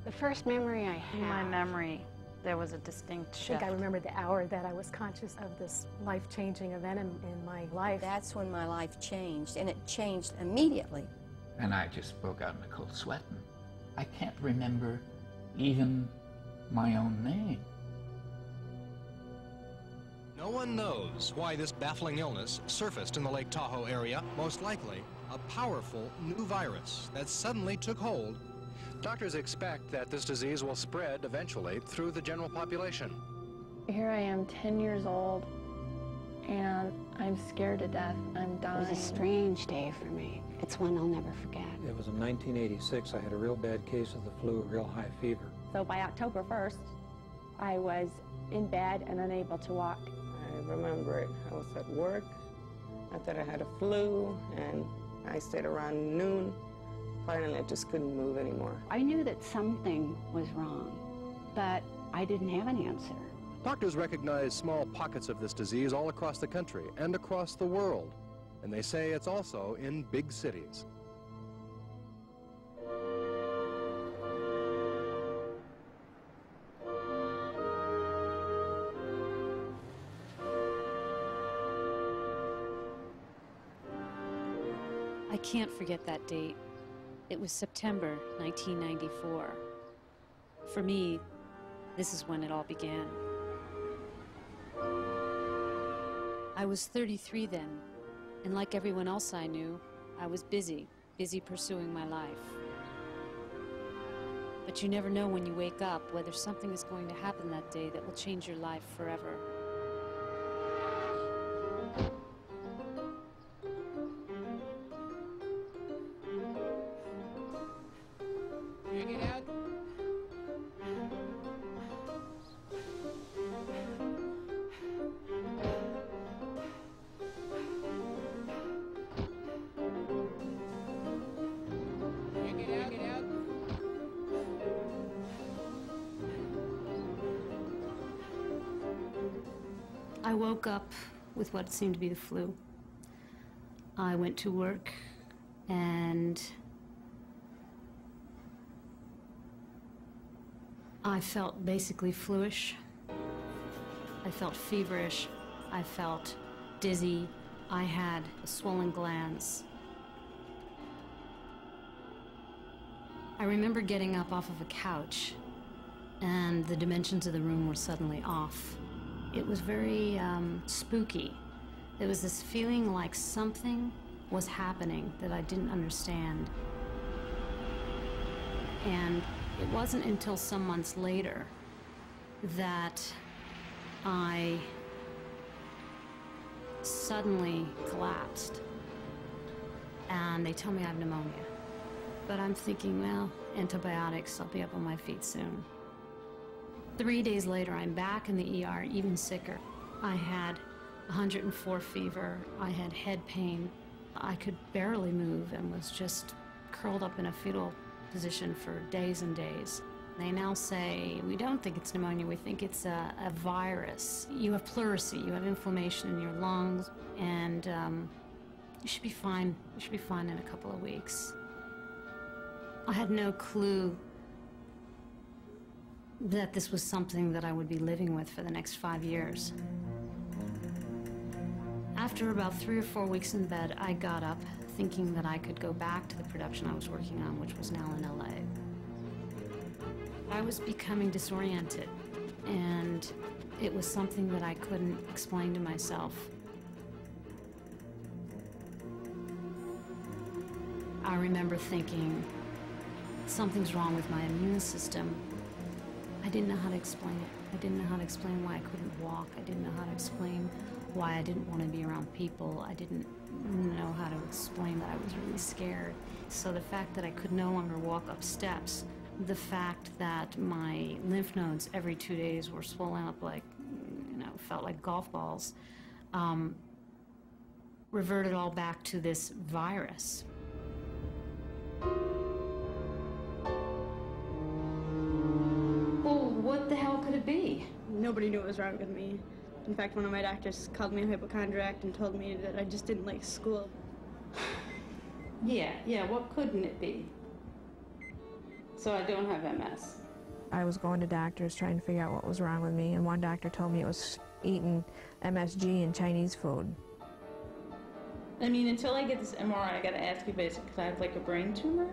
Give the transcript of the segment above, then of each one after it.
The first memory I have. In my memory, there was a distinct shift. I think I remember the hour that I was conscious of this life-changing event in my life. That's when my life changed, and it changed immediately. And I just broke out in a cold sweat. And I can't remember even my own name. No one knows why this baffling illness surfaced in the Lake Tahoe area. Most likely, a powerful new virus that suddenly took hold. Doctors expect that this disease will spread eventually through the general population. Here I am, 10 years old, and I'm scared to death. I'm dying. It was a strange day for me. It's one I'll never forget. It was in 1986. I had a real bad case of the flu, a real high fever. So by October 1st, I was in bed and unable to walk. I remember it. I was at work. I thought I had a flu, and I stayed around noon. Finally, I just couldn't move anymore. I knew that something was wrong, but I didn't have an answer. Doctors recognize small pockets of this disease all across the country and across the world, and they say it's also in big cities. I can't forget that date. It was September 1994. For me, this is when it all began. I was 33 then, and like everyone else I knew, I was busy pursuing my life. But you never know when you wake up whether something is going to happen that day that will change your life forever. I woke up with what seemed to be the flu. I went to work and I felt basically fluish. I felt feverish. I felt dizzy. I had swollen glands. I remember getting up off of a couch and the dimensions of the room were suddenly off. It was very spooky. There was this feeling like something was happening that I didn't understand. And it wasn't until some months later that I suddenly collapsed. And they told me I have pneumonia. But I'm thinking, well, antibiotics, I'll be up on my feet soon. 3 days later, I'm back in the ER, even sicker. I had 104 fever, I had head pain. I could barely move and was just curled up in a fetal position for days and days. They now say, we don't think it's pneumonia, we think it's a virus. You have pleurisy, you have inflammation in your lungs, and you should be fine. You should be fine in a couple of weeks. I had no clue that this was something that I would be living with for the next 5 years. After about 3 or 4 weeks in bed, I got up thinking that I could go back to the production I was working on, which was now in LA. I was becoming disoriented, and it was something that I couldn't explain to myself. I remember thinking, something's wrong with my immune system. I didn't know how to explain it. I didn't know how to explain why I couldn't walk. I didn't know how to explain why I didn't want to be around people. I didn't know how to explain that I was really scared. So the fact that I could no longer walk up steps, the fact that my lymph nodes every 2 days were swollen up like, felt like golf balls, reverted all back to this virus. Well, what the hell could it be? Nobody knew what was wrong with me. In fact, one of my doctors called me a hypochondriac and told me that I just didn't like school. Yeah, what couldn't it be? So I don't have MS. I was going to doctors trying to figure out what was wrong with me, and one doctor told me it was eating MSG and Chinese food. I mean, until I get this MRI, I gotta ask you basically, because I have like a brain tumor?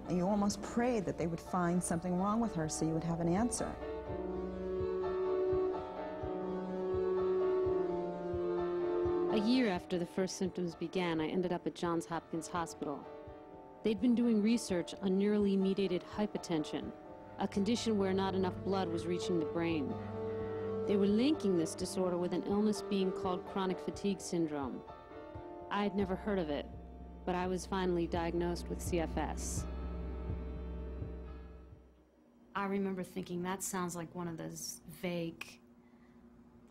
And you almost prayed that they would find something wrong with her so you would have an answer. A year after the first symptoms began, I ended up at Johns Hopkins Hospital. They'd been doing research on neurally mediated hypotension, a condition where not enough blood was reaching the brain. They were linking this disorder with an illness being called chronic fatigue syndrome. I had never heard of it, but I was finally diagnosed with CFS. I remember thinking, that sounds like one of those vague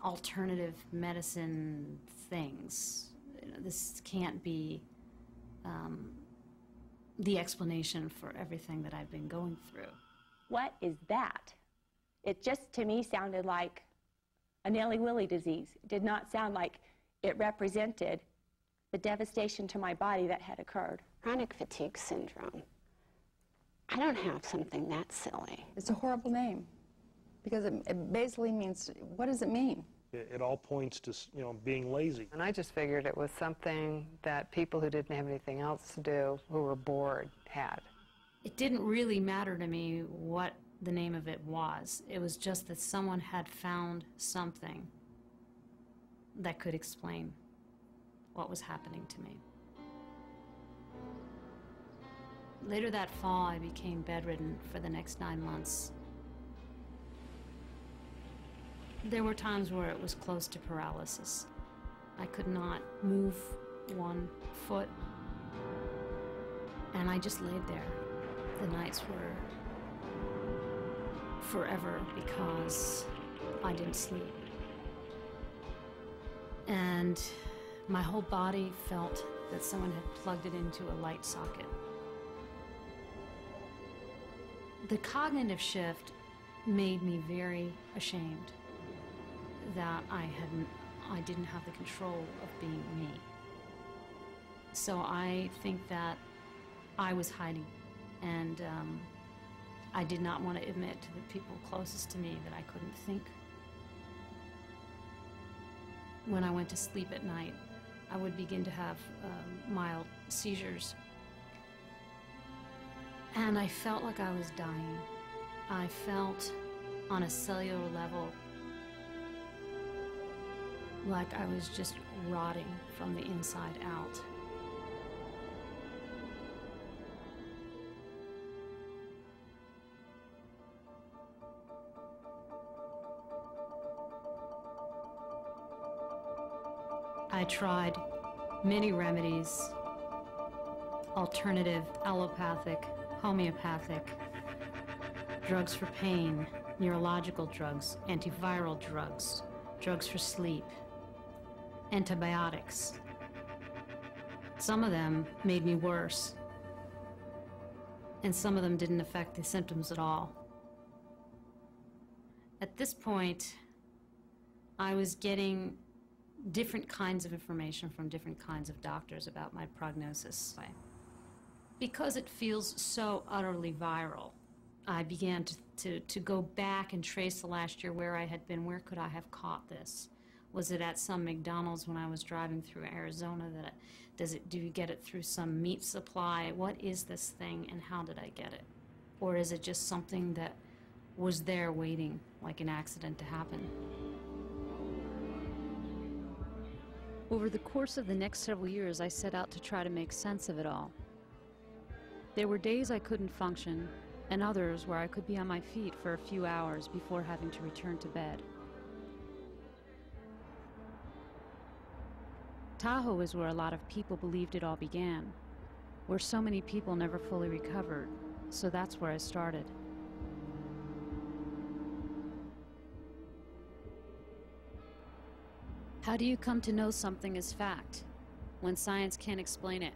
alternative medicine things. You know, this can't be the explanation for everything that I've been going through. What is that? It just, to me, sounded like a Nelly-Willy disease. It did not sound like it represented the devastation to my body that had occurred. Chronic fatigue syndrome. I don't have something that silly. It's a horrible name because it basically means, what does it mean? It all points to, being lazy. And I just figured it was something that people who didn't have anything else to do, who were bored, had. It didn't really matter to me what the name of it was. It was just that someone had found something that could explain what was happening to me. Later that fall, I became bedridden for the next 9 months. There were times where it was close to paralysis. I could not move one foot, and I just laid there. The nights were forever because I didn't sleep. And my whole body felt that someone had plugged it into a light socket. The cognitive shift made me very ashamed that I didn't have the control of being me. So I think that I was hiding, and I did not want to admit to the people closest to me that I couldn't think. When I went to sleep at night, I would begin to have mild seizures. And I felt like I was dying. I felt on a cellular level like I was just rotting from the inside out. I tried many remedies, alternative, allopathic, homeopathic, drugs for pain, neurological drugs, antiviral drugs, drugs for sleep, antibiotics. Some of them made me worse, and some of them didn't affect the symptoms at all. At this point, I was getting different kinds of information from different kinds of doctors about my prognosis. Because it feels so utterly viral, I began to go back and trace the last year where I had been. Where could I have caught this? Was it at some McDonald's when I was driving through Arizona? Do you get it through some meat supply? What is this thing and how did I get it? Or is it just something that was there waiting, like an accident to happen? Over the course of the next several years, I set out to try to make sense of it all. There were days I couldn't function, and others where I could be on my feet for a few hours before having to return to bed. Tahoe is where a lot of people believed it all began, where so many people never fully recovered, so that's where I started. How do you come to know something is fact when science can't explain it?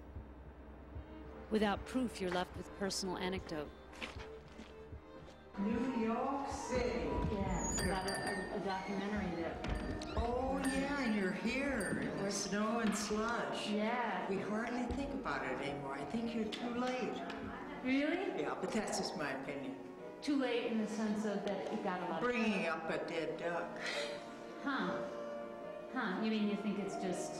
Without proof, you're left with personal anecdote. New York City. Yeah, about a documentary that... Oh, yeah, and you're here. It was snow and slush. Yeah. We hardly think about it anymore. I think you're too late. Really? Yeah, but that's just my opinion. Too late in the sense of that it got a lot Bringing up a dead duck. Huh. Huh. You mean you think it's just...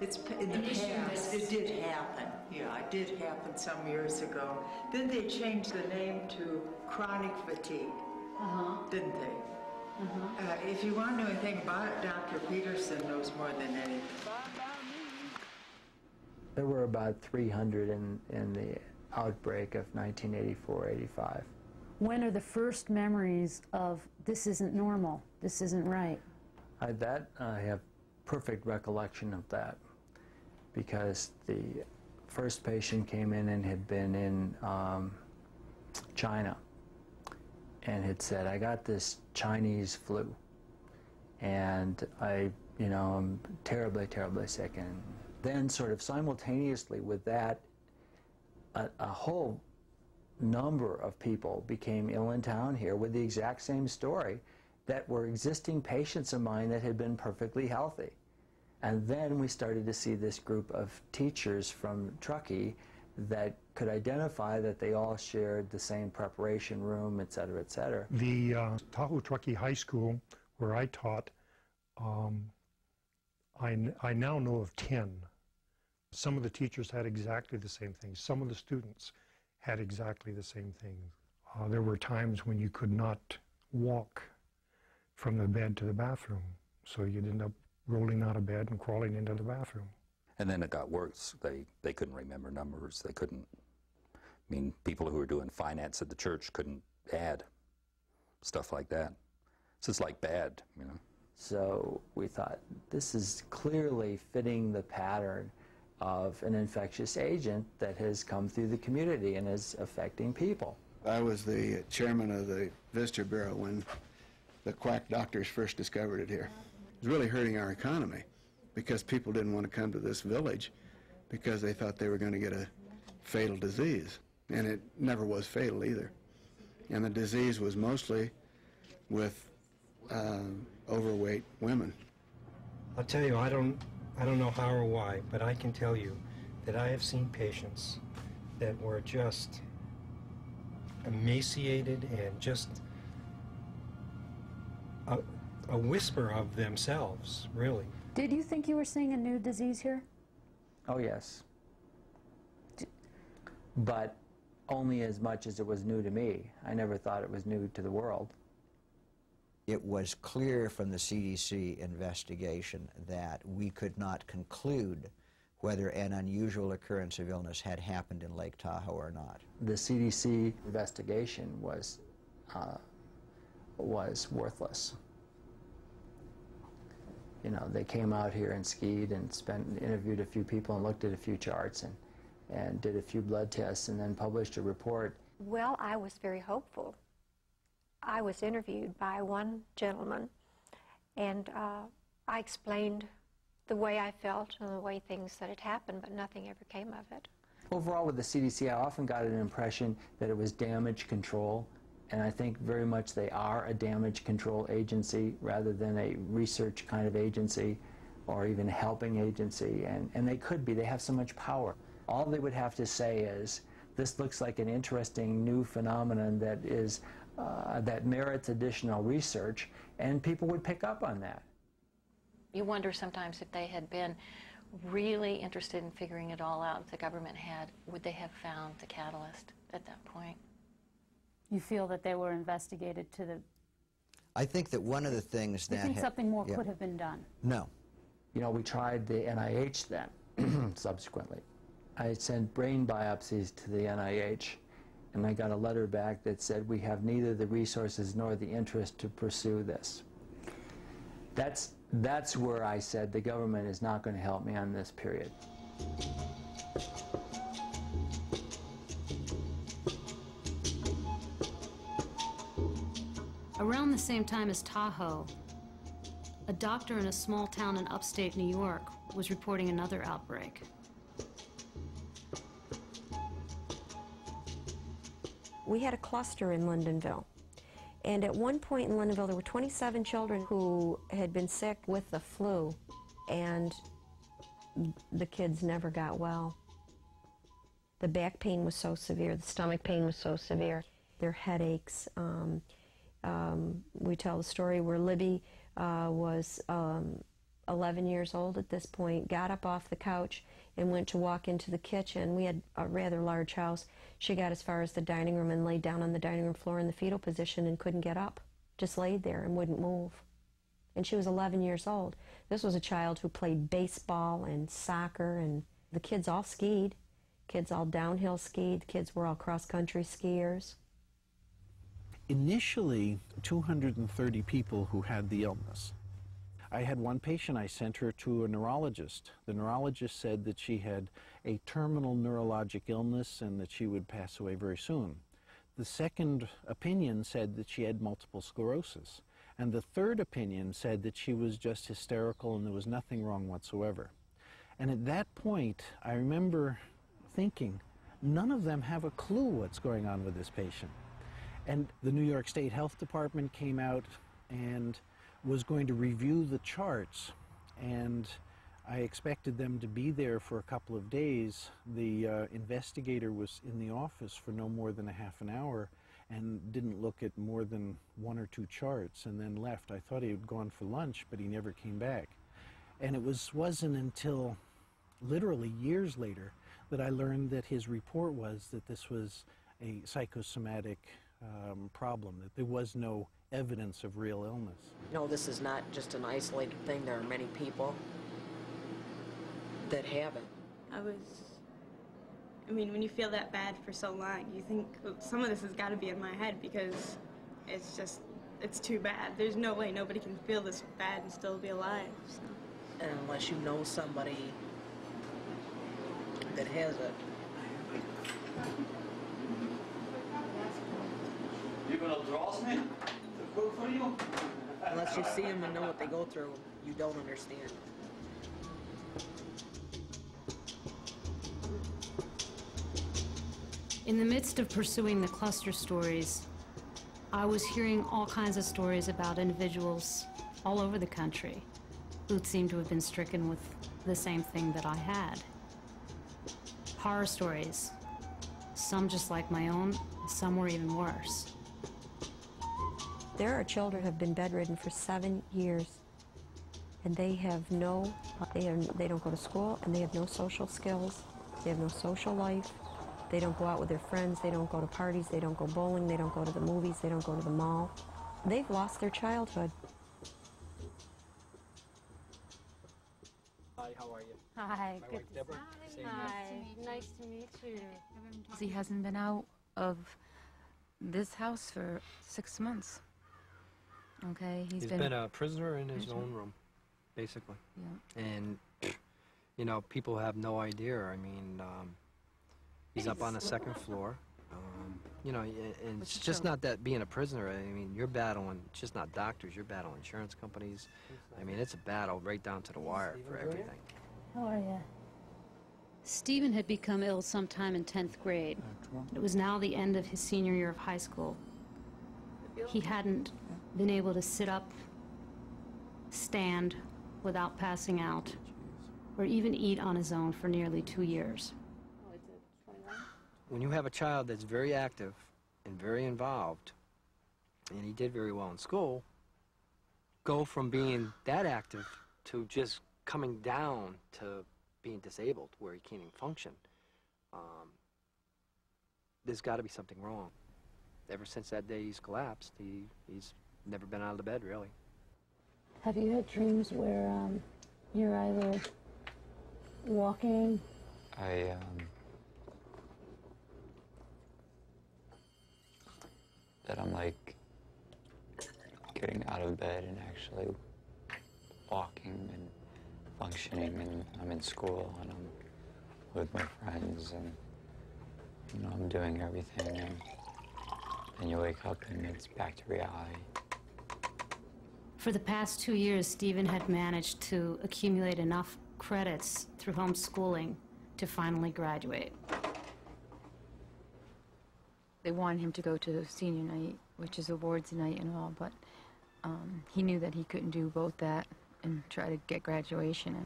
It's in the past. It did happen. Yeah, it did happen some years ago. Then they changed the name to chronic fatigue, didn't they? If you want to know anything about it, Dr. Peterson knows more than anything. There were about 300 in the outbreak of 1984-85. When are the first memories of this isn't normal, this isn't right? I have perfect recollection of that, because the first patient came in and had been in China and had said, I got this Chinese flu and I'm terribly, terribly sick. And then sort of simultaneously with that, a whole number of people became ill in town here with the exact same story, that were existing patients of mine that had been perfectly healthy. And then we started to see this group of teachers from Truckee that could identify that they all shared the same preparation room, et cetera, et cetera. The Tahoe Truckee High School, where I taught, I now know of 10. Some of the teachers had exactly the same thing. Some of the students had exactly the same thing. There were times when you could not walk from the bed to the bathroom, so you'd end up rolling out of bed and crawling into the bathroom. And then it got worse. They couldn't remember numbers. They couldn't, I mean, people who were doing finance at the church couldn't add, stuff like that. So it's like bad, you know. So we thought, this is clearly fitting the pattern of an infectious agent that has come through the community and is affecting people. I was the chairman of the Visitor Bureau when the quack doctors first discovered it here. It was really hurting our economy because people didn't want to come to this village because they thought they were going to get a fatal disease. And it never was fatal either. And the disease was mostly with overweight women. I'll tell you, I don't know how or why, but I can tell you that I have seen patients that were just emaciated and just a whisper of themselves, really. Did you think you were seeing a new disease here? Oh, yes. But only as much as it was new to me. I never thought it was new to the world. It was clear from the CDC investigation that we could not conclude whether an unusual occurrence of illness had happened in Lake Tahoe or not. The CDC investigation was worthless. You know, they came out here and skied and interviewed a few people and looked at a few charts and did a few blood tests and then published a report. Well, I was very hopeful. I was interviewed by one gentleman, and I explained the way I felt and the way things that had happened, but nothing ever came of it. Overall, with the CDC, I often got an impression that it was damage control, and I think very much they are a damage control agency rather than a research kind of agency or even a helping agency, and they could be. They have so much power. All they would have to say is, this looks like an interesting new phenomenon that is that merits additional research, and people would pick up on that. You wonder sometimes if they had been really interested in figuring it all out, if the government had, would they have found the catalyst at that point? You feel that they were investigated to the... I think that one of the things that... You think something more could have been done? No. You know, we tried the NIH then, subsequently. I sent brain biopsies to the NIH, and I got a letter back that said, we have neither the resources nor the interest to pursue this. That's where I said the government is not going to help me on this period. Around the same time as Tahoe, a doctor in a small town in upstate New York was reporting another outbreak. We had a cluster in Lindenville. And at one point in Lindenville, there were 27 children who had been sick with the flu, and the kids never got well. The back pain was so severe, the stomach pain was so severe, their headaches. We tell the story where Libby was 11 years old at this point, got up off the couch and went to walk into the kitchen. We had a rather large house. She got as far as the dining room and laid down on the dining room floor in the fetal position and couldn't get up, just laid there and wouldn't move. And she was 11 years old. This was a child who played baseball and soccer, and the kids all skied. Kids all downhill skied. The kids were all cross-country skiers. Initially, 230 people who had the illness. I had one patient, I sent her to a neurologist. The neurologist said that she had a terminal neurologic illness and that she would pass away very soon. The second opinion said that she had multiple sclerosis. And the third opinion said that she was just hysterical and there was nothing wrong whatsoever. And at that point, I remember thinking, none of them have a clue what's going on with this patient. And the New York State Health Department came out and was going to review the charts, and I expected them to be there for a couple of days. The investigator was in the office for no more than a half an hour and didn't look at more than 1 or 2 charts and then left. I thought he had gone for lunch, but he never came back. And it wasn't until literally years later that I learned that his report was that this was a psychosomatic problem, that there was no evidence of real illness. No, this is not just an isolated thing. There are many people that have it. I mean, when you feel that bad for so long, you think, well, some of this has got to be in my head because it's too bad. There's no way nobody can feel this bad and still be alive. So. And unless you know somebody that has it. You gonna draw me? For you? Unless you see them and know what they go through, you don't understand. In the midst of pursuing the cluster stories, I was hearing all kinds of stories about individuals all over the country who seemed to have been stricken with the same thing that I had. Horror stories, some just like my own, some were even worse. There are children who have been bedridden for 7 years, and they have they don't go to school, and they have no social skills, they have no social life, they don't go out with their friends, they don't go to parties, they don't go bowling, they don't go to the movies, they don't go to the mall. They've lost their childhood. Hi, how are you? Hi, good. Deborah. Hi, nice to meet you. He hasn't been out of this house for 6 months. Okay, He's been a prisoner in his own room, basically. Yeah. And, you know, people have no idea. I mean, he's up on the 2nd floor. You know, and it's just not that being a prisoner. I mean, you're battling, it's just not doctors, you're battling insurance companies. I mean, it's a battle right down to the wire for everything. How are you? Stephen had become ill sometime in 10th grade. It was now the end of his senior year of high school. He hadn't been able to sit up, stand without passing out, or even eat on his own for nearly 2 years. When you have a child that's very active and very involved, and he did very well in school, go from being that active to just coming down to being disabled where he can't even function, there's got to be something wrong. Ever since that day he's collapsed, he's never been out of the bed, really. Have you had dreams where you're either walking? That I'm like getting out of bed and actually walking and functioning, and I'm in school and I'm with my friends, and you know, I'm doing everything, and you wake up and it's back to reality. For the past 2 years, Stephen had managed to accumulate enough credits through homeschooling to finally graduate. They wanted him to go to senior night, which is awards night and all, but he knew that he couldn't do both that and try to get graduation.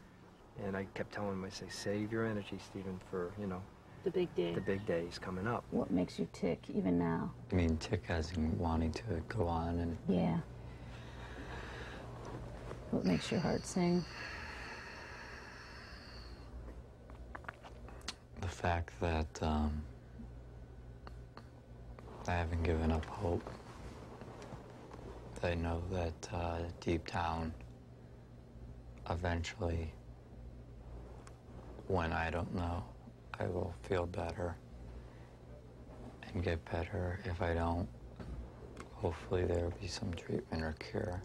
And I kept telling him, I say, save your energy, Stephen, for, you know, The big day. The big day is coming up. What makes you tick even now? I mean, tick as in wanting to go on and... Yeah. What makes your heart sing? The fact that I haven't given up hope. I know that deep down, eventually, when I don't know, I will feel better and get better. If I don't, hopefully there will be some treatment or cure.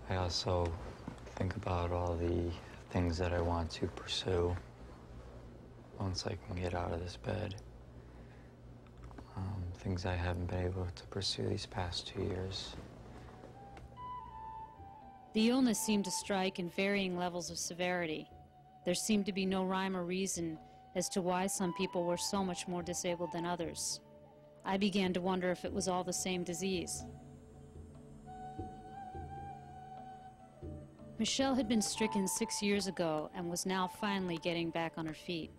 I also think about all the things that I want to pursue once I can get out of this bed. Things I haven't been able to pursue these past 2 years. The illness seemed to strike in varying levels of severity. There seemed to be no rhyme or reason as to why some people were so much more disabled than others. I began to wonder if it was all the same disease. Michelle had been stricken 6 years ago and was now finally getting back on her feet.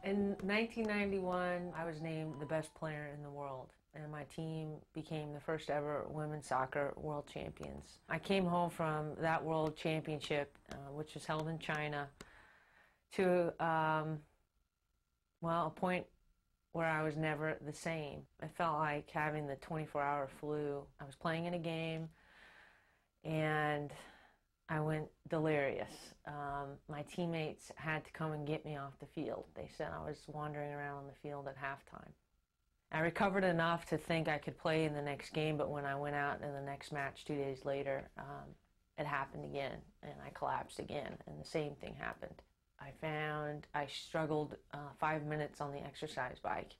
In 1991, I was named the best player in the world, and my team became the first ever women's soccer world champions. I came home from that world championship, which was held in China, to, well, a point where I was never the same. I felt like having the 24-hour flu. I was playing in a game, and I went delirious. My teammates had to come and get me off the field. They said I was wandering around the field at halftime. I recovered enough to think I could play in the next game, but when I went out in the next match 2 days later, it happened again, and I collapsed again, and the same thing happened. I found I struggled 5 minutes on the exercise bike.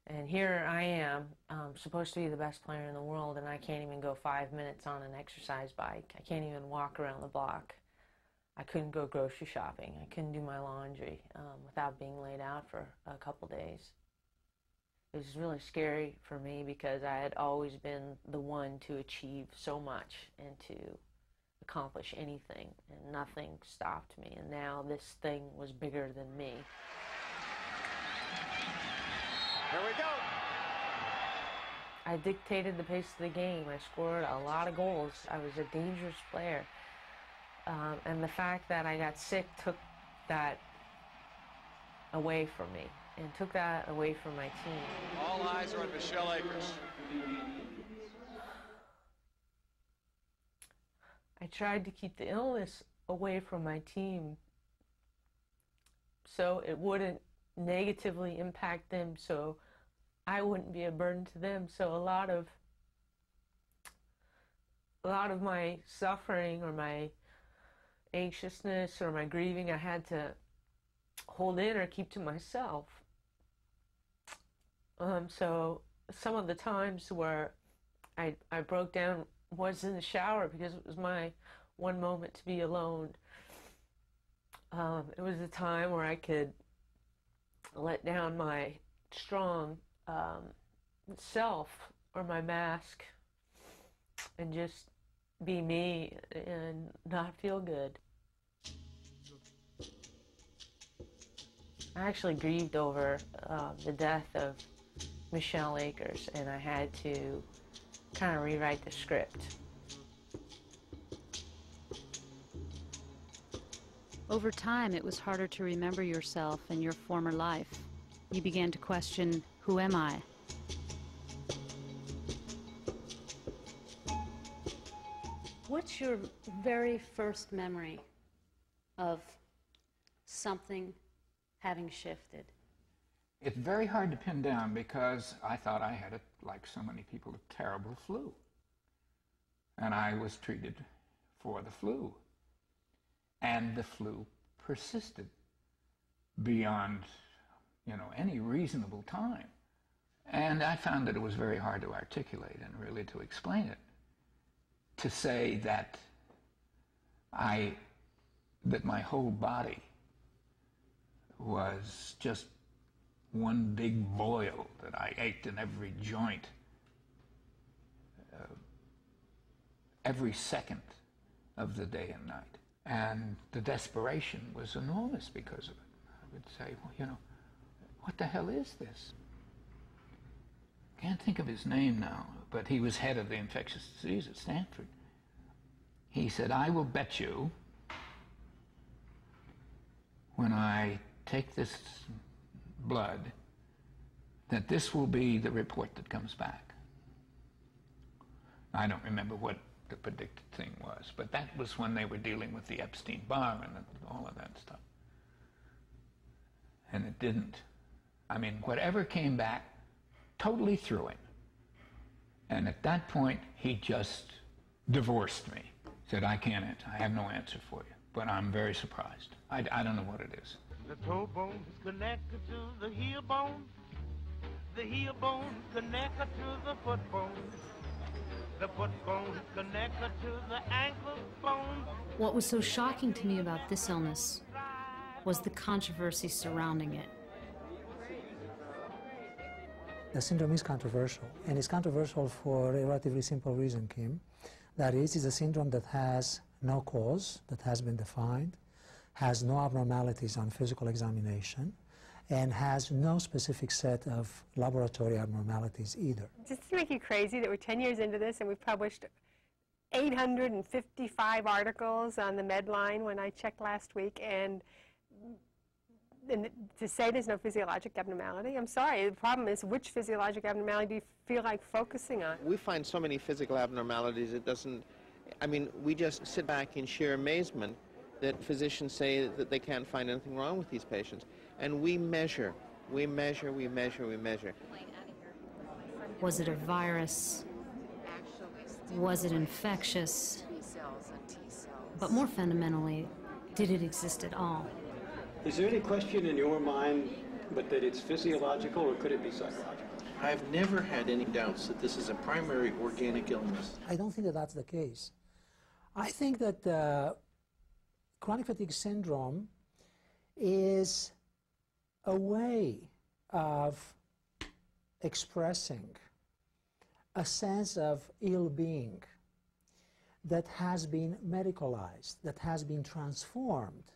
And here I am, supposed to be the best player in the world, and I can't even go 5 minutes on an exercise bike. I can't even walk around the block. I couldn't go grocery shopping. I couldn't do my laundry without being laid out for a couple days. It was really scary for me because I had always been the one to achieve so much and to accomplish anything, and nothing stopped me. And now this thing was bigger than me. Here we go. I dictated the pace of the game. I scored a lot of goals. I was a dangerous player. And the fact that I got sick took that away from me and took that away from my team. All eyes are on Michelle Akers. I tried to keep the illness away from my team so it wouldn't negatively impact them, so I wouldn't be a burden to them. So a lot of my suffering or my anxiousness or my grieving I had to hold in or keep to myself. So some of the times where I broke down was in the shower because it was my one moment to be alone. It was a time where I could let down my strong self or my mask and just be me and not feel good. I actually grieved over the death of Michelle Akers, and I had to kind of rewrite the script. Over time, it was harder to remember yourself and your former life. You began to question, who am I? What's your very first memory of something having shifted? It's very hard to pin down because I thought I had, like so many people, a terrible flu. And I was treated for the flu. And the flu persisted beyond, any reasonable time. And I found that it was very hard to articulate and really to explain it. To say that my whole body was just one big boil, that I ached in every joint. every second of the day and night. And the desperation was enormous because of it. I would say, well, you know, what the hell is this? Can't think of his name now, but he was head of the infectious disease at Stanford. He said, I will bet you when I take this blood that this will be the report that comes back. I don't remember what the predicted thing was, but that was when they were dealing with the Epstein-Barr and all of that stuff. And it didn't. I mean, whatever came back totally threw him. And at that point, he just divorced me. Said, I can't answer. I have no answer for you. But I'm very surprised. I don't know what it is. The toe bone is connected to the heel bone. The heel bone is connected to the foot bone. The foot bone is connected to the ankle bone. What was so shocking to me about this illness was the controversy surrounding it. The syndrome is controversial, and it's controversial for a relatively simple reason, Kim. That is, it's a syndrome that has no cause that has been defined, has no abnormalities on physical examination, and has no specific set of laboratory abnormalities either. Just to make you crazy that we're 10 years into this and we've published 855 articles on the Medline when I checked last week, and to say there's no physiologic abnormality, I'm sorry. The problem is, which physiologic abnormality do you feel like focusing on? We find so many physical abnormalities, it doesn't, I mean, we just sit back in sheer amazement that physicians say that they can't find anything wrong with these patients. And we measure, we measure, we measure, we measure. Was it a virus? Was it infectious? But more fundamentally, did it exist at all? Is there any question in your mind but that it's physiological, or could it be psychological? I've never had any doubts that this is a primary organic illness. I don't think that that's the case. I think that chronic fatigue syndrome is a way of expressing a sense of ill-being that has been medicalized, that has been transformed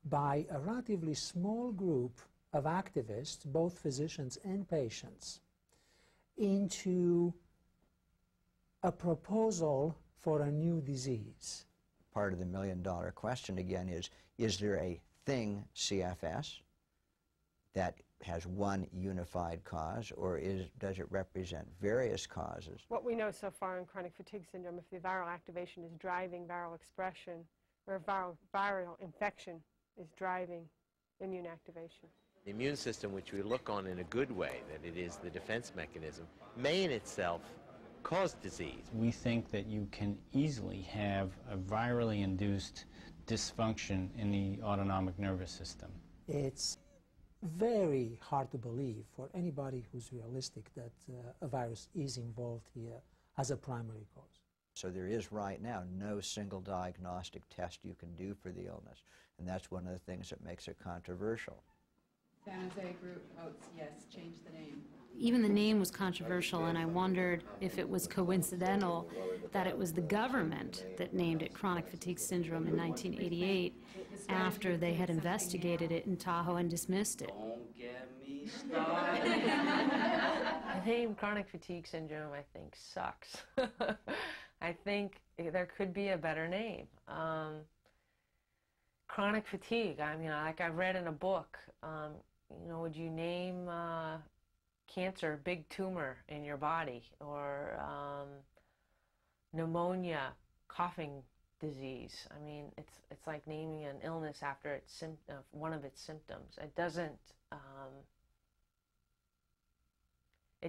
by a relatively small group of activists, both physicians and patients, into a proposal for a new disease. Part of the million-dollar question again is there a thing, CFS, that has one unified cause, or does it represent various causes? What we know so far in chronic fatigue syndrome, if the viral activation is driving viral expression, or viral infection is driving immune activation. The immune system, which we look on in a good way, that it is the defense mechanism, may in itself cause disease. We think that you can easily have a virally induced dysfunction in the autonomic nervous system. It's very hard to believe for anybody who's realistic that a virus is involved here as a primary cause. So there is right now no single diagnostic test you can do for the illness, and that's one of the things that makes it controversial. San Jose group votes yes, change the name. Even the name was controversial, and I wondered if it was coincidental that it was the government that named it chronic fatigue syndrome in 1988 after they had investigated it in Tahoe and dismissed it. Don't get me started. The name chronic fatigue syndrome, I think, sucks. I think there could be a better name. Chronic fatigue, I mean, like I've read in a book, you know, would you name cancer a big tumor in your body, or pneumonia, coughing disease? I mean, it's like naming an illness after its one of its symptoms. It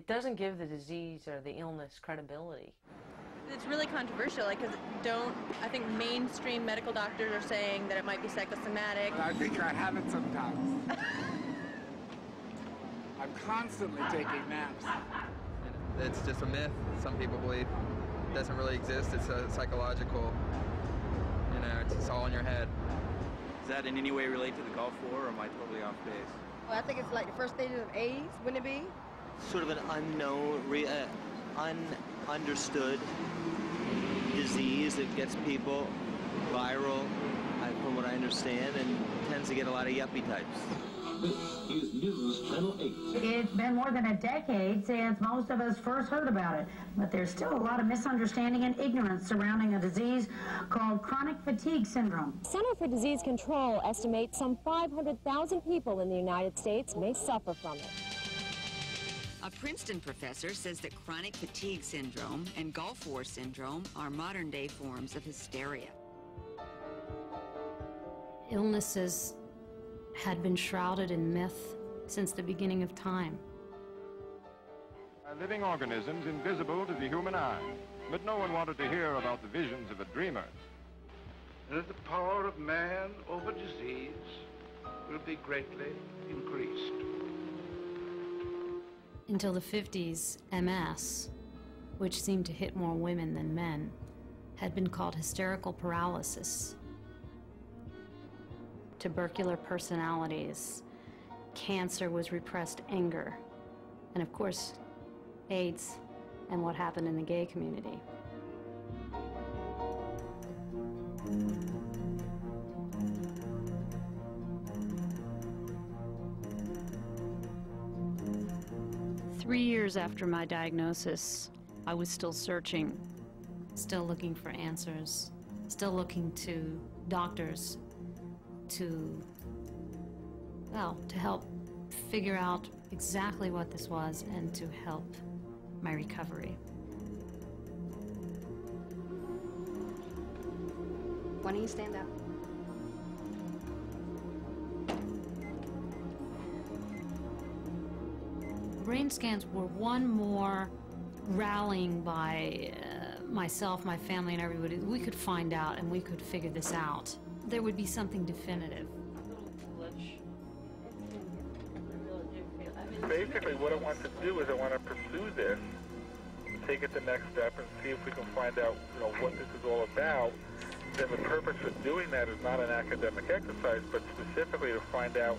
doesn't give the disease or the illness credibility. It's really controversial, like, because I think mainstream medical doctors are saying that it might be psychosomatic. I think I have it sometimes. I'm constantly taking naps. It's just a myth. Some people believe it doesn't really exist. It's a psychological, you know, it's all in your head. Does that in any way relate to the Gulf War, or am I totally off base? Well, I think it's like the first stages of AIDS, wouldn't it be? Sort of an unknown, understood disease that gets people viral, from what I understand, and tends to get a lot of yuppie types. This is News Channel 8. It's been more than a decade since most of us first heard about it, but there's still a lot of misunderstanding and ignorance surrounding a disease called chronic fatigue syndrome. Center for Disease Control estimates some 500,000 people in the United States may suffer from it. A Princeton professor says that chronic fatigue syndrome and Gulf War syndrome are modern-day forms of hysteria. Illnesses had been shrouded in myth since the beginning of time. Living organisms invisible to the human eye, but no one wanted to hear about the visions of a dreamer. That the power of man over disease will be greatly increased. Until the 50s, MS, which seemed to hit more women than men, had been called hysterical paralysis. Tubercular personalities, cancer was repressed anger, and of course, AIDS and what happened in the gay community. Three years after my diagnosis, I was still searching, still looking for answers, still looking to doctors to help figure out exactly what this was and to help my recovery. Why don't you stand up? Brain scans were one more rallying by myself, my family, and everybody. We could find out and we could figure this out. There would be something definitive. Basically, what I want to do is I want to pursue this, take it the next step, and see if we can find out, what this is all about. Then the purpose of doing that is not an academic exercise, but specifically to find out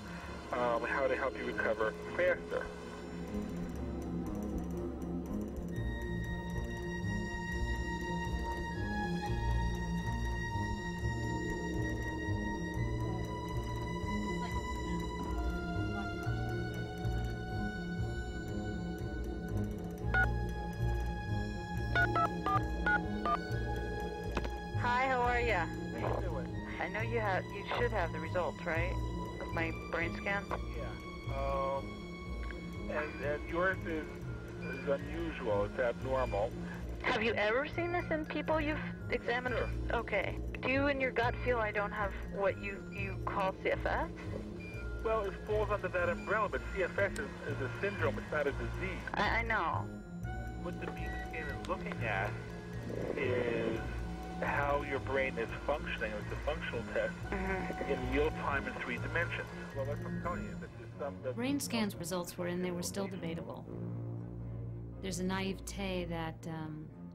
how to help you recover faster. Hi, how are you? I know you should have the results, right? Of my brain scan? Yeah. And yours is unusual. It's abnormal. Have you ever seen this in people you've examined? Sure. Okay. Do you in your gut feel I don't have what you call CFS? Well, it falls under that umbrella, but CFS is a syndrome. It's not a disease. I know. What the beam scan is looking at is how your brain is functioning. It's a functional test in real time in 3 dimensions. Well, that's what I'm telling you. Brain scans results were in, they were still debatable. There's a naivete that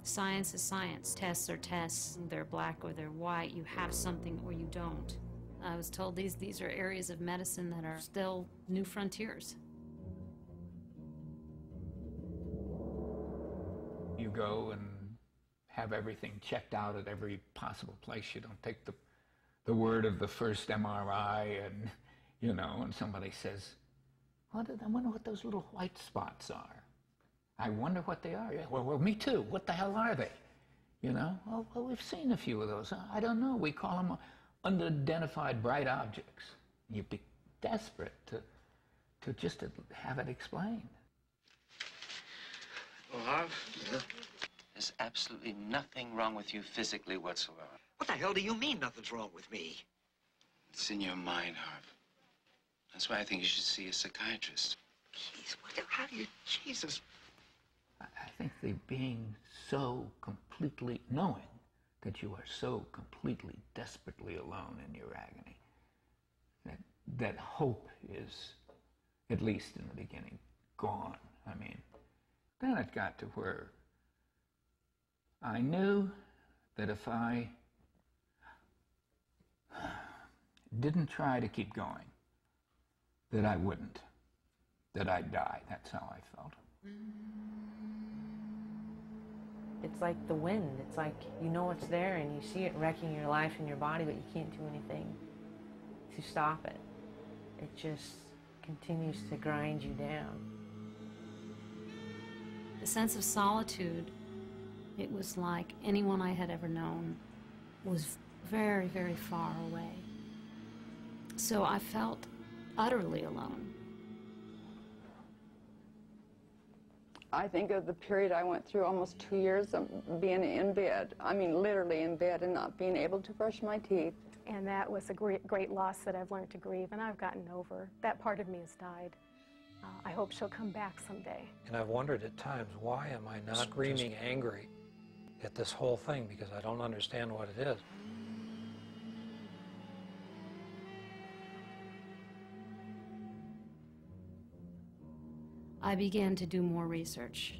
science is science. Tests are tests. They're black or they're white. You have something or you don't. I was told these are areas of medicine that are still new frontiers. You go and have everything checked out at every possible place. You don't take the word of the first MRI and, and somebody says, I wonder what those little white spots are. I wonder what they are. Yeah, well, me too. What the hell are they? Well, we've seen a few of those. I don't know. We call them unidentified bright objects. You'd be desperate to just have it explained. Well, there's absolutely nothing wrong with you physically whatsoever. What the hell do you mean nothing's wrong with me? It's in your mind, Harv. That's why I think you should see a psychiatrist. Jeez, how do you, Jesus. I think the being so completely, knowing that you are so completely, desperately alone in your agony, that hope is, at least in the beginning, gone. I mean, then it got to where I knew that if I didn't try to keep going, that I wouldn't, that I'd die. That's how I felt. it's like the wind. It's like you know it's there and you see it wrecking your life and your body, but you can't do anything to stop it. It just continues to grind you down. The sense of solitude, it was like anyone I had ever known was very, very far away. So I felt utterly alone. I think of the period I went through, almost 2 years of being in bed. I mean, literally in bed and not being able to brush my teeth. And that was a great loss that I've learned to grieve, and I've gotten over. That part of me has died. I hope she'll come back someday. And I've wondered at times, why am I not screaming angry at this whole thing? Because I don't understand what it is. I began to do more research,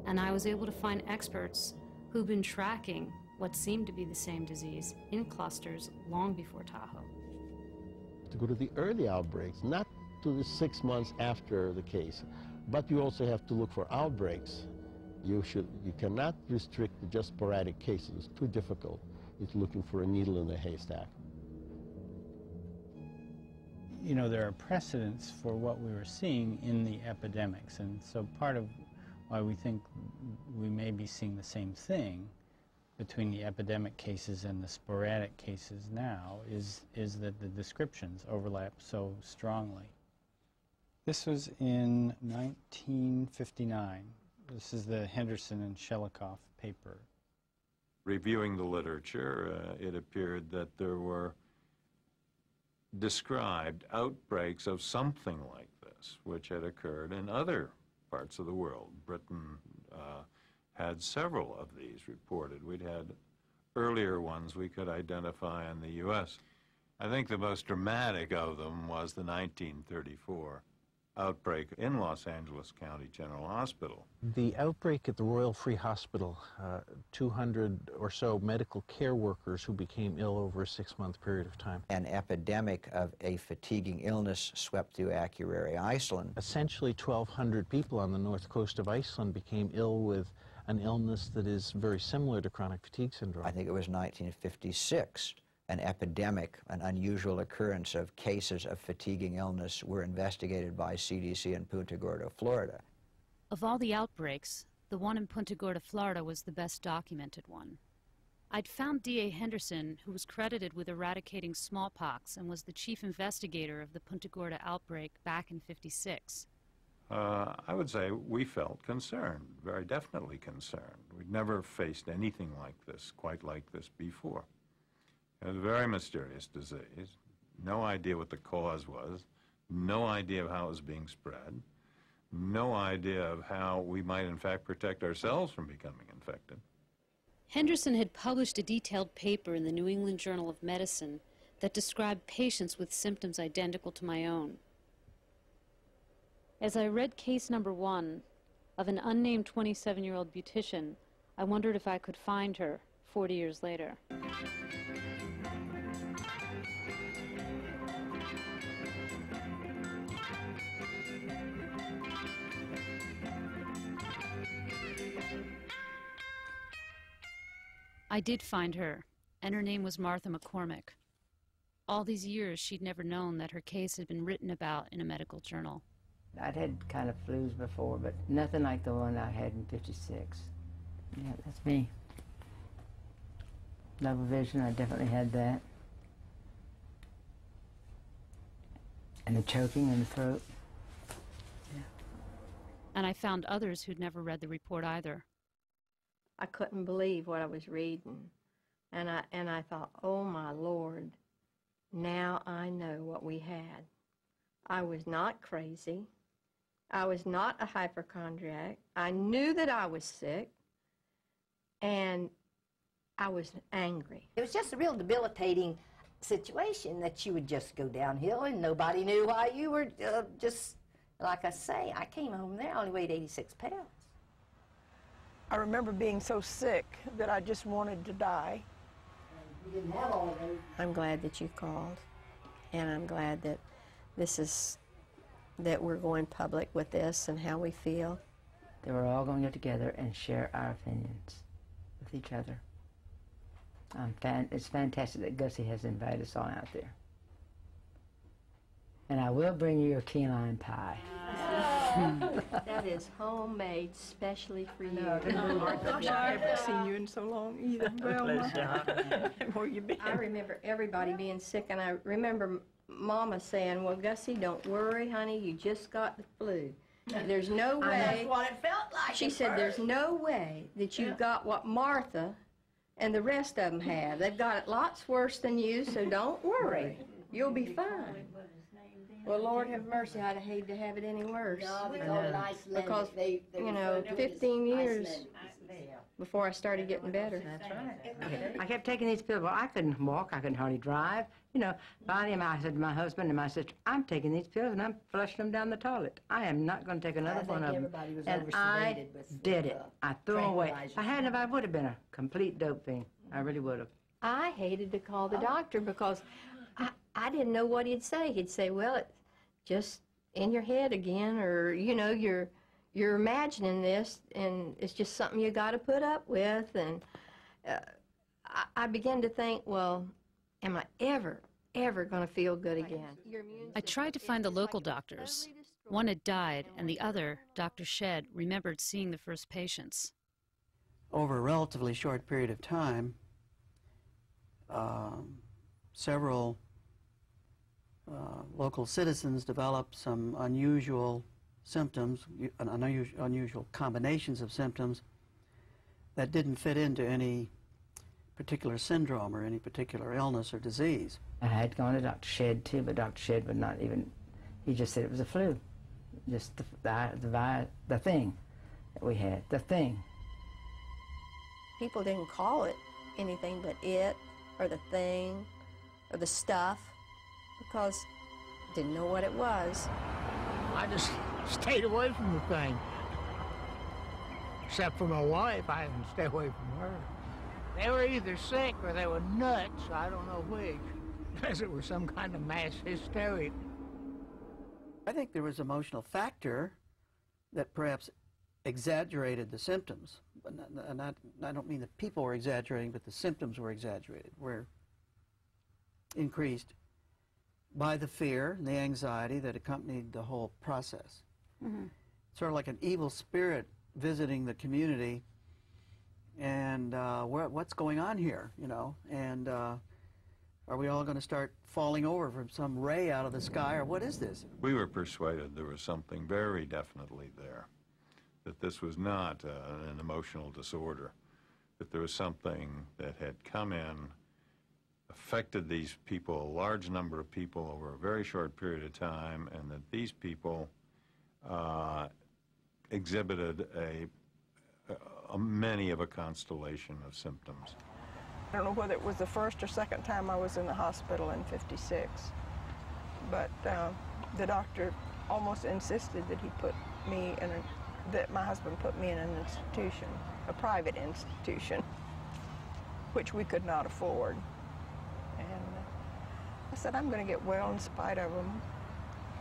and I was able to find experts who've been tracking what seemed to be the same disease in clusters long before Tahoe. To go to the early outbreaks, not to the 6 months after the case, but you also have to look for outbreaks. You cannot restrict to just sporadic cases. It's too difficult. It's looking for a needle in the haystack. You know, there are precedents for what we were seeing in the epidemics, and so part of why we think we may be seeing the same thing between the epidemic cases and the sporadic cases now is that the descriptions overlap so strongly. This was in 1959. This is the Henderson and Shelikoff paper. Reviewing the literature, it appeared that there were described outbreaks of something like this, which had occurred in other parts of the world. Britain had several of these reported. We'd had earlier ones we could identify in the U.S. I think the most dramatic of them was the 1934 outbreak in Los Angeles County General Hospital. The outbreak at the Royal Free Hospital, 200 or so medical care workers who became ill over a 6-month period of time. An epidemic of a fatiguing illness swept through Akureyri, Iceland. Essentially 1,200 people on the north coast of Iceland became ill with an illness that is very similar to chronic fatigue syndrome. I think it was 1956. An epidemic, an unusual occurrence of cases of fatiguing illness were investigated by CDC in Punta Gorda, Florida. Of all the outbreaks, the one in Punta Gorda, Florida was the best documented one. I'd found D.A. Henderson, who was credited with eradicating smallpox and was the chief investigator of the Punta Gorda outbreak back in '56. I would say we felt concerned, very definitely concerned. We'd never faced anything like this, quite like this before. It was a very mysterious disease, no idea what the cause was, no idea of how it was being spread, no idea of how we might in fact protect ourselves from becoming infected. Henderson had published a detailed paper in the New England Journal of Medicine that described patients with symptoms identical to my own. As I read case number 1 of an unnamed 27-year-old beautician, I wondered if I could find her 40 years later. I did find her, and her name was Martha McCormick. All these years, she'd never known that her case had been written about in a medical journal. I'd had kind of flus before, but nothing like the one I had in '56. Yeah, that's me. Double vision, I definitely had that. And the choking in the throat. Yeah. And I found others who'd never read the report either. I couldn't believe what I was reading. And I thought, oh my Lord, now I know what we had. I was not crazy. I was not a hypochondriac. I knew that I was sick, and I was angry. It was just a real debilitating situation that you would just go downhill and nobody knew why you were just, like I say, I came home there, I only weighed 86 pounds. I remember being so sick that I just wanted to die. You didn't have all of those. I'm glad that you called, and I'm glad that that we're going public with this and how we feel. that we're all going to get together and share our opinions with each other. It's fantastic that Gussie has invited us all out there. And I will bring you your key lime pie. That is homemade, specially for you. Oh, gosh, I haven't seen you in so long either. Where you been? I remember everybody being sick, and I remember Mama saying, well, Gussie, don't worry, honey, you just got the flu. There's no way. That's what it felt like. She said, there's no way that you've got what Martha and the rest of them have. They've got it lots worse than you, so don't worry. You'll be fine. Well, Lord have mercy, I'd hate to have it any worse. No, because you know, 15 years before I started getting better. That's right. I kept taking these pills. Well, I couldn't walk. I couldn't hardly drive. You know, finally I said to my husband and my sister, I'm taking these pills and I'm flushing them down the toilet. I am not going to take another one of them. And I did it. I threw them away. If I hadn't, I would have been a complete dope fiend. I really would have. I hated to call the doctor because I didn't know what he'd say. He'd say, well, it's just in your head again, or, you know, you're imagining this, and it's just something you got to put up with. And I began to think, well, am I ever going to feel good again? I tried to find the local doctors. One had died, and the other, Dr. Shedd, remembered seeing the first patients. Over a relatively short period of time, several local citizens developed some unusual symptoms, unusual combinations of symptoms that didn't fit into any particular syndrome or any particular illness or disease. I had gone to Dr. Shedd too, but Dr. Shedd would not even, he just said it was a flu. Just the thing that we had, the thing. People didn't call it anything but it, or the thing, or the stuff, because didn't know what it was. I just stayed away from the thing. Except for my wife, I didn't stay away from her. They were either sick or they were nuts, I don't know which, because it was some kind of mass hysteria. I think there was an emotional factor that perhaps exaggerated the symptoms. And I don't mean that people were exaggerating, but the symptoms were exaggerated, were increased by the fear and the anxiety that accompanied the whole process. Mm-hmm. Sort of like an evil spirit visiting the community, and what's going on here, you know? And are we all going to start falling over from some ray out of the sky, or what is this? We were persuaded there was something very definitely there, that this was not an emotional disorder, that there was something that had come in, affected these people, a large number of people over a very short period of time, and that these people exhibited many of a constellation of symptoms. I don't know whether it was the first or second time I was in the hospital in '56, but the doctor almost insisted that he put me in that my husband put me in an institution, a private institution, which we could not afford. And I said, I'm going to get well in spite of them.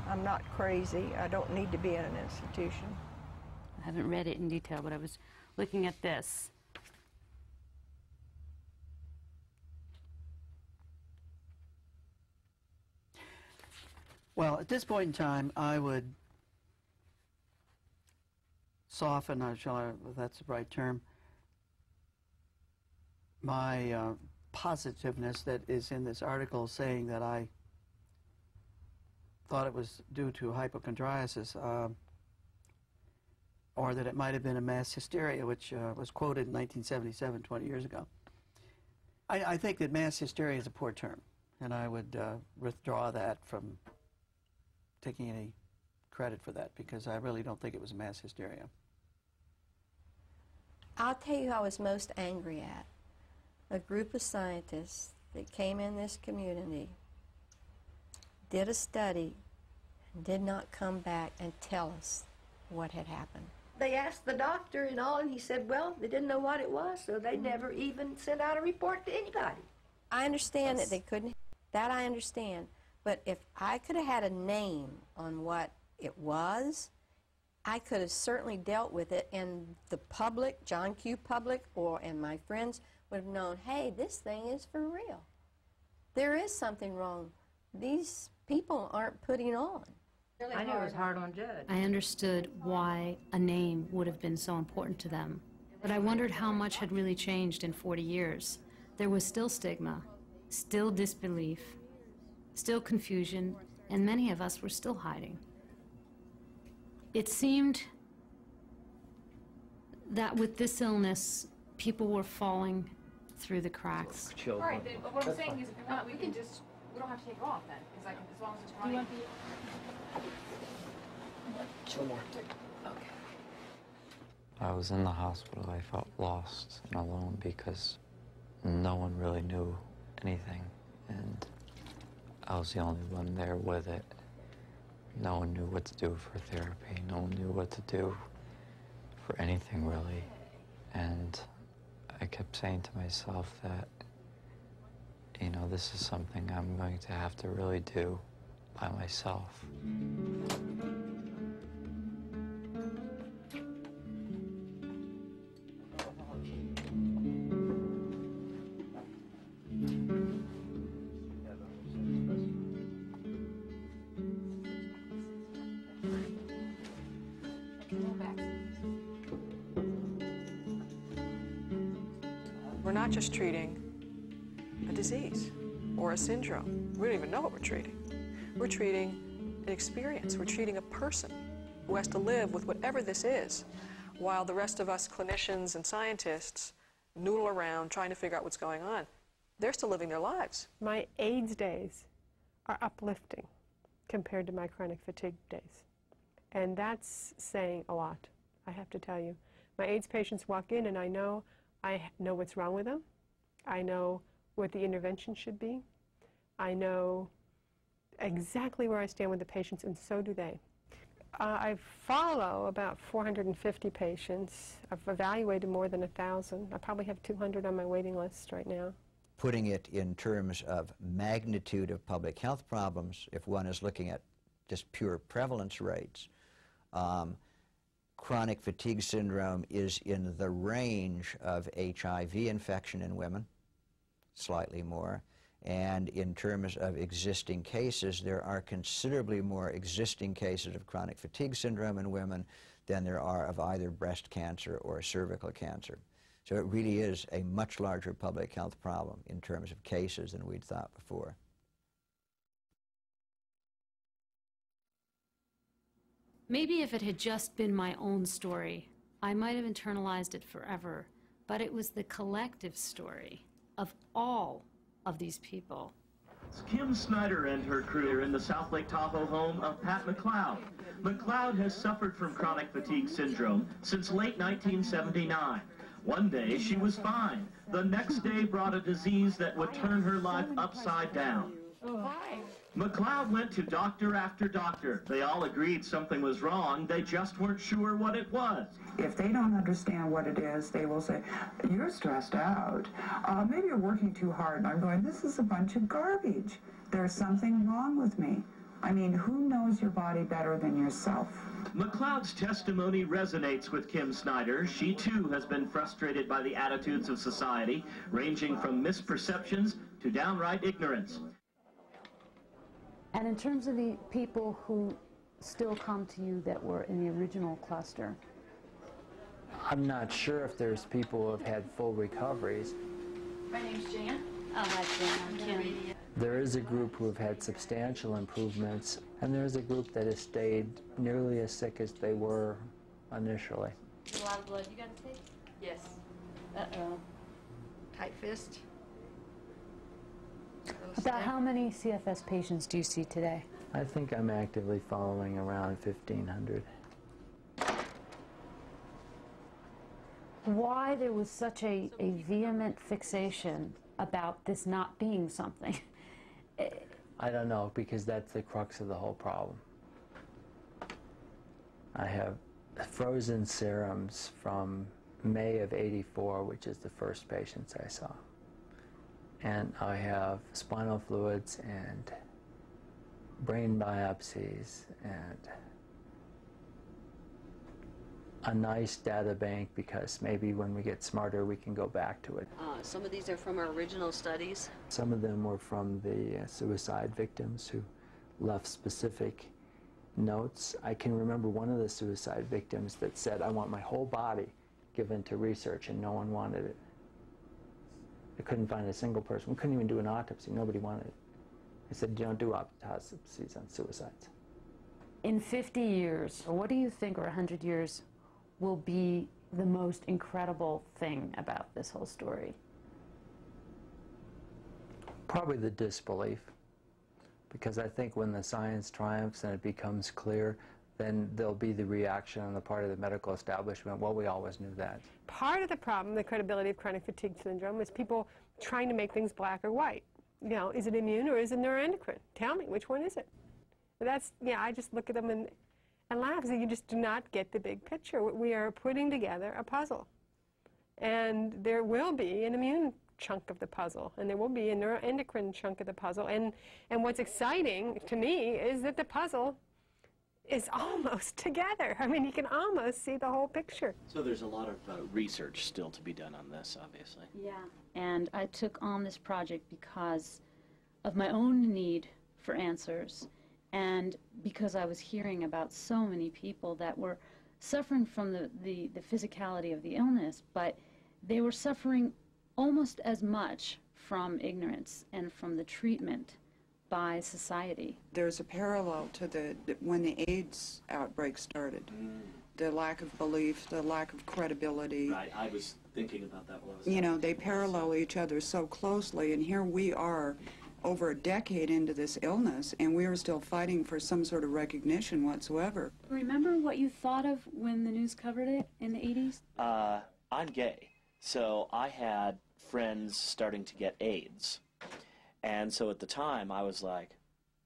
I'm not crazy. I don't need to be in an institution. I haven't read it in detail, but I was looking at this. Well, at this point in time, I would soften, if that's the right term, my positiveness that is in this article saying that I thought it was due to hypochondriasis, or that it might have been a mass hysteria, which was quoted in 1977, 20 years ago. I think that mass hysteria is a poor term, and I would withdraw that from taking any credit for that, because I really don't think it was mass hysteria. I'll tell you who I was most angry at. A group of scientists that came in this community, did a study, and did not come back and tell us what had happened. They asked the doctor and all, and he said, well, they didn't know what it was, so they never even sent out a report to anybody. I understand that they couldn't. That I understand. But if I could have had a name on what it was, I could have certainly dealt with it, and the public, John Q. Public, and my friends would have known, hey, this thing is for real. There is something wrong. These people aren't putting on. I knew it was hard on Judd. I understood why a name would have been so important to them, but I wondered how much had really changed in 40 years. There was still stigma, still disbelief, still confusion, and many of us were still hiding. It seemed that with this illness, people were falling through the cracks. All right, then, what I'm saying is, if you want, we don't have to take it off then. It's like, as long as it's running. Two more. Okay. I was in the hospital. I felt lost and alone because no one really knew anything, and I was the only one there with it. No one knew what to do for therapy. No one knew what to do for anything, really. And I kept saying to myself that, you know, this is something I'm going to have to really do by myself. We're not just treating a disease or a syndrome. We don't even know what we're treating. We're treating an experience. We're treating a person who has to live with whatever this is, while the rest of us clinicians and scientists noodle around trying to figure out what's going on. They're still living their lives. My AIDS days are uplifting compared to my chronic fatigue days. And that's saying a lot, I have to tell you. My AIDS patients walk in and I know what's wrong with them. I know what the intervention should be. I know exactly where I stand with the patients, and so do they. I follow about 450 patients. I've evaluated more than 1,000. I probably have 200 on my waiting list right now. Putting it in terms of magnitude of public health problems, if one is looking at just pure prevalence rates, chronic fatigue syndrome is in the range of HIV infection in women, slightly more. And in terms of existing cases, there are considerably more existing cases of chronic fatigue syndrome in women than there are of either breast cancer or cervical cancer. So it really is a much larger public health problem in terms of cases than we'd thought before. Maybe if it had just been my own story, I might have internalized it forever, but it was the collective story of all of these people. Kim Snyder and her crew are in the South Lake Tahoe home of Pat McLeod. McLeod has suffered from chronic fatigue syndrome since late 1979. One day she was fine. The next day brought a disease that would turn her life upside down. Hi. McLeod went to doctor after doctor. They all agreed something was wrong. They just weren't sure what it was. If they don't understand what it is, they will say, you're stressed out. Maybe you're working too hard. And I'm going, this is a bunch of garbage. There's something wrong with me. I mean, who knows your body better than yourself? McLeod's testimony resonates with Kim Snyder. She too has been frustrated by the attitudes of society, ranging from misperceptions to downright ignorance. And in terms of the people who still come to you that were in the original cluster? I'm not sure if there's people who have had full recoveries. My name's Jan. Oh, hi, Jan. I'm Kim. There is a group who have had substantial improvements, and there's a group that has stayed nearly as sick as they were initially. A lot of blood you got to take? Yes. Uh-oh. Tight fist. About how many CFS patients do you see today? I think I'm actively following around 1,500. Why there was such a vehement fixation about this not being something? I don't know, because that's the crux of the whole problem. I have frozen serums from May of '84, which is the first patients I saw. And I have spinal fluids and brain biopsies and a nice data bank, because maybe when we get smarter we can go back to it. Some of these are from our original studies. Some of them were from the suicide victims who left specific notes. I can remember one of the suicide victims that said, "I want my whole body given to research," and no one wanted it. I couldn't find a single person. We couldn't even do an autopsy. Nobody wanted it. I said, "You don't do autopsies on suicides." In 50 years, or what do you think, or 100 years, will be the most incredible thing about this whole story? Probably the disbelief, because I think when the science triumphs and it becomes clear, then there'll be the reaction on the part of the medical establishment, "Well, we always knew that." Part of the problem, the credibility of chronic fatigue syndrome, is people trying to make things black or white. You know, is it immune or is it neuroendocrine? Tell me, which one is it? That's, yeah, I just look at them and laugh, so you just do not get the big picture. We are putting together a puzzle. And there will be an immune chunk of the puzzle, and there will be a neuroendocrine chunk of the puzzle. And what's exciting to me is that the puzzle is almost together. I mean, you can almost see the whole picture. So there's a lot of research still to be done on this, obviously. Yeah. And I took on this project because of my own need for answers, and because I was hearing about so many people that were suffering from the physicality of the illness, but they were suffering almost as much from ignorance and from the treatment by society. There's a parallel to when the AIDS outbreak started. The lack of belief, the lack of credibility. Right, I was thinking about that while I was You know, they parallel each other so closely, and here we are over a decade into this illness, and we are still fighting for some sort of recognition whatsoever. Remember what you thought of when the news covered it in the 80s? I'm gay, so I had friends starting to get AIDS. And so at the time, I was like,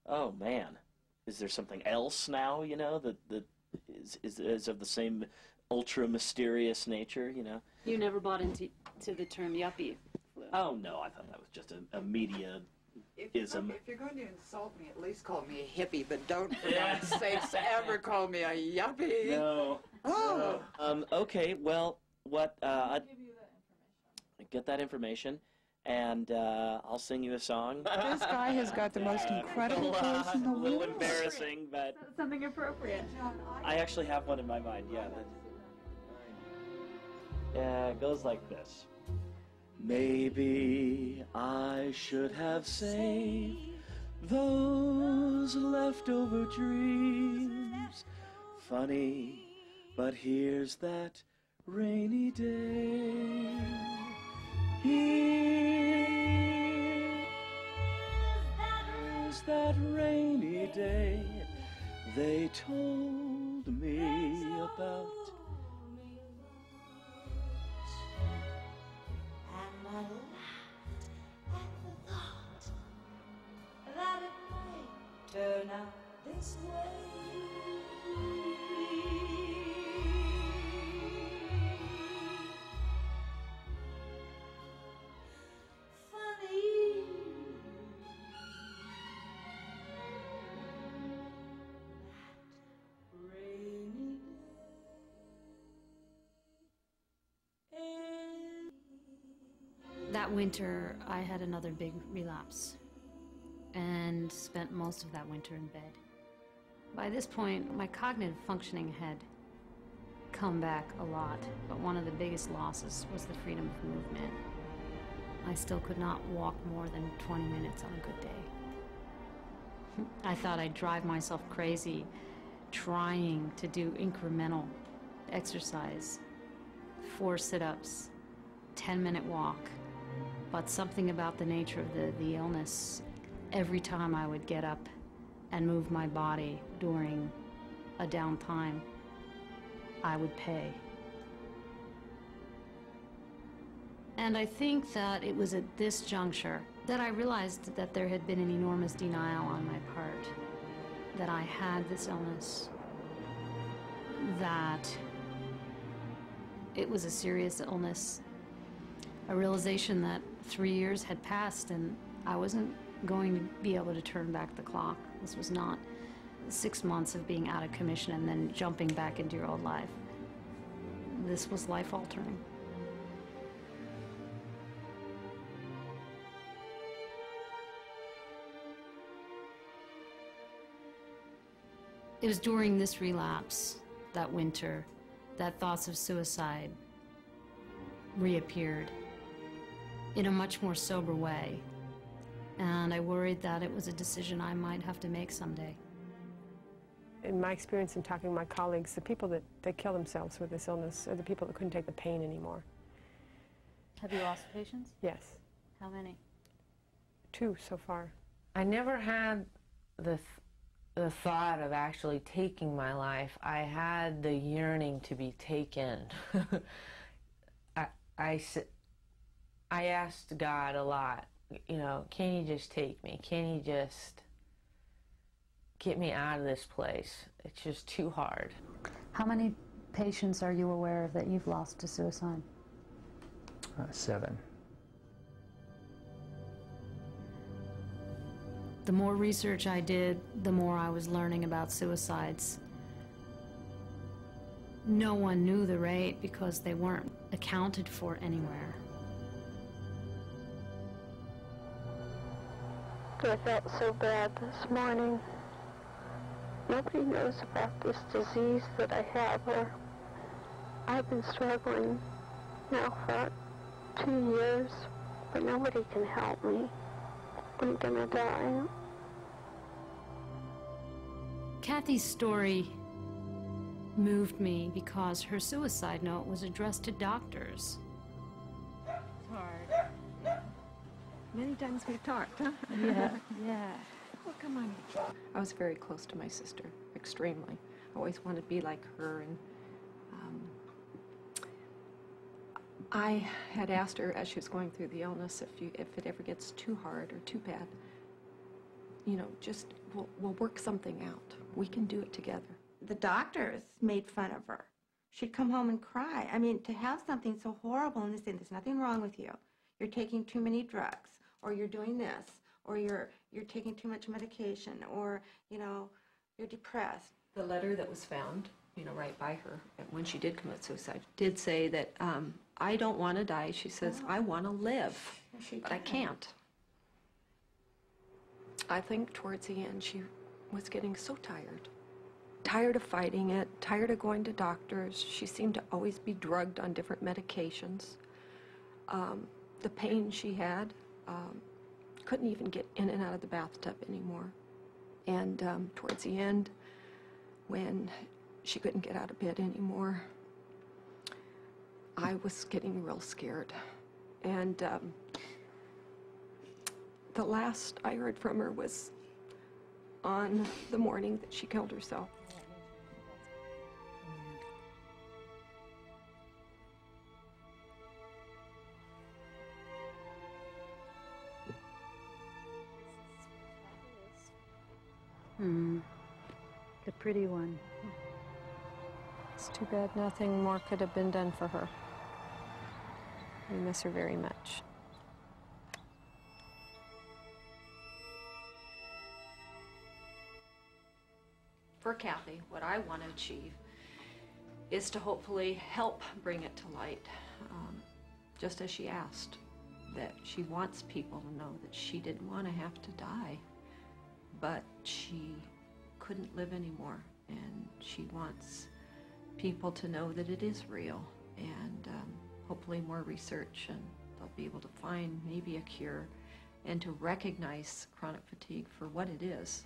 oh man, is there something else now, you know, that is of the same ultra mysterious nature, you know? You never bought into the term yuppie flu. Oh no, I thought that was just a media-ism. If you're going to insult me, at least call me a hippie, but don't, for God's sakes, ever call me a yuppie. No. Oh. No. Okay, well, what, I'll get that information, and I'll sing you a song. This guy has got the most incredible voice in the world. A little embarrassing, but Something appropriate. I actually have one in my mind, yeah. Yeah, it goes like this. Maybe I should have saved those leftover dreams. Funny, but here's that rainy day. Here's that rainy day they told me about. And I laughed at the thought that it might turn out this way. Funny, that rainy day. That winter, I had another big relapse and spent most of that winter in bed. By this point, my cognitive functioning had come back a lot, but one of the biggest losses was the freedom of movement. I still could not walk more than 20 minutes on a good day. I thought I'd drive myself crazy trying to do incremental exercise, 4 sit-ups, 10-minute walk. But something about the nature of the illness, every time I would get up and move my body during a downtime, I would pay. And I think that it was at this juncture that I realized that there had been an enormous denial on my part, that I had this illness, that it was a serious illness, a realization that 3 years had passed and I wasn't going to be able to turn back the clock. This was not 6 months of being out of commission and then jumping back into your old life. this was life-altering. It was during this relapse, that winter, that thoughts of suicide reappeared in a much more sober way. And I worried that it was a decision I might have to make someday. In my experience in talking to my colleagues, the people that kill themselves with this illness are the people that couldn't take the pain anymore. Have you lost patients? Yes. How many? 2 so far. I never had the thought of actually taking my life. I had the yearning to be taken. I asked God a lot, you know, can you just take me? Can you just get me out of this place? It's just too hard. How many patients are you aware of that you've lost to suicide? 7. The more research I did, the more I was learning about suicides. No one knew the rate because they weren't accounted for anywhere. I felt so bad this morning. Nobody knows about this disease that I have, or I've been struggling now for 2 years, but nobody can help me. I'm gonna die. Kathy's story moved me because her suicide note was addressed to doctors. It's hard. Yeah. Many times we've talked, huh? Yeah, yeah. Well, come on. I was very close to my sister, extremely. I always wanted to be like her, and I had asked her as she was going through the illness, if it ever gets too hard or too bad, you know, just we'll work something out. We can do it together. The doctors made fun of her. She'd come home and cry. I mean, to have something so horrible and they say, there's nothing wrong with you. You're taking too many drugs, or you're doing this, or you're taking too much medication, or, you know, you're depressed. The letter that was found, you know, right by her when she did commit suicide did say that, I don't want to die. She says, I want to live, but I can't. I think towards the end she was getting so tired. Tired of fighting it, tired of going to doctors. She seemed to always be drugged on different medications. The pain she had, couldn't even get in and out of the bathtub anymore. And towards the end, when she couldn't get out of bed anymore, I was getting real scared. And the last I heard from her was on the morning that she killed herself. The pretty one. It's too bad nothing more could have been done for her. We miss her very much. For Kathy, what I want to achieve is to hopefully help bring it to light, just as she asked, that she wants people to know that she didn't want to have to die, but she couldn't live anymore, and she wants people to know that it is real, and hopefully more research, and they'll be able to find maybe a cure and to recognize chronic fatigue for what it is.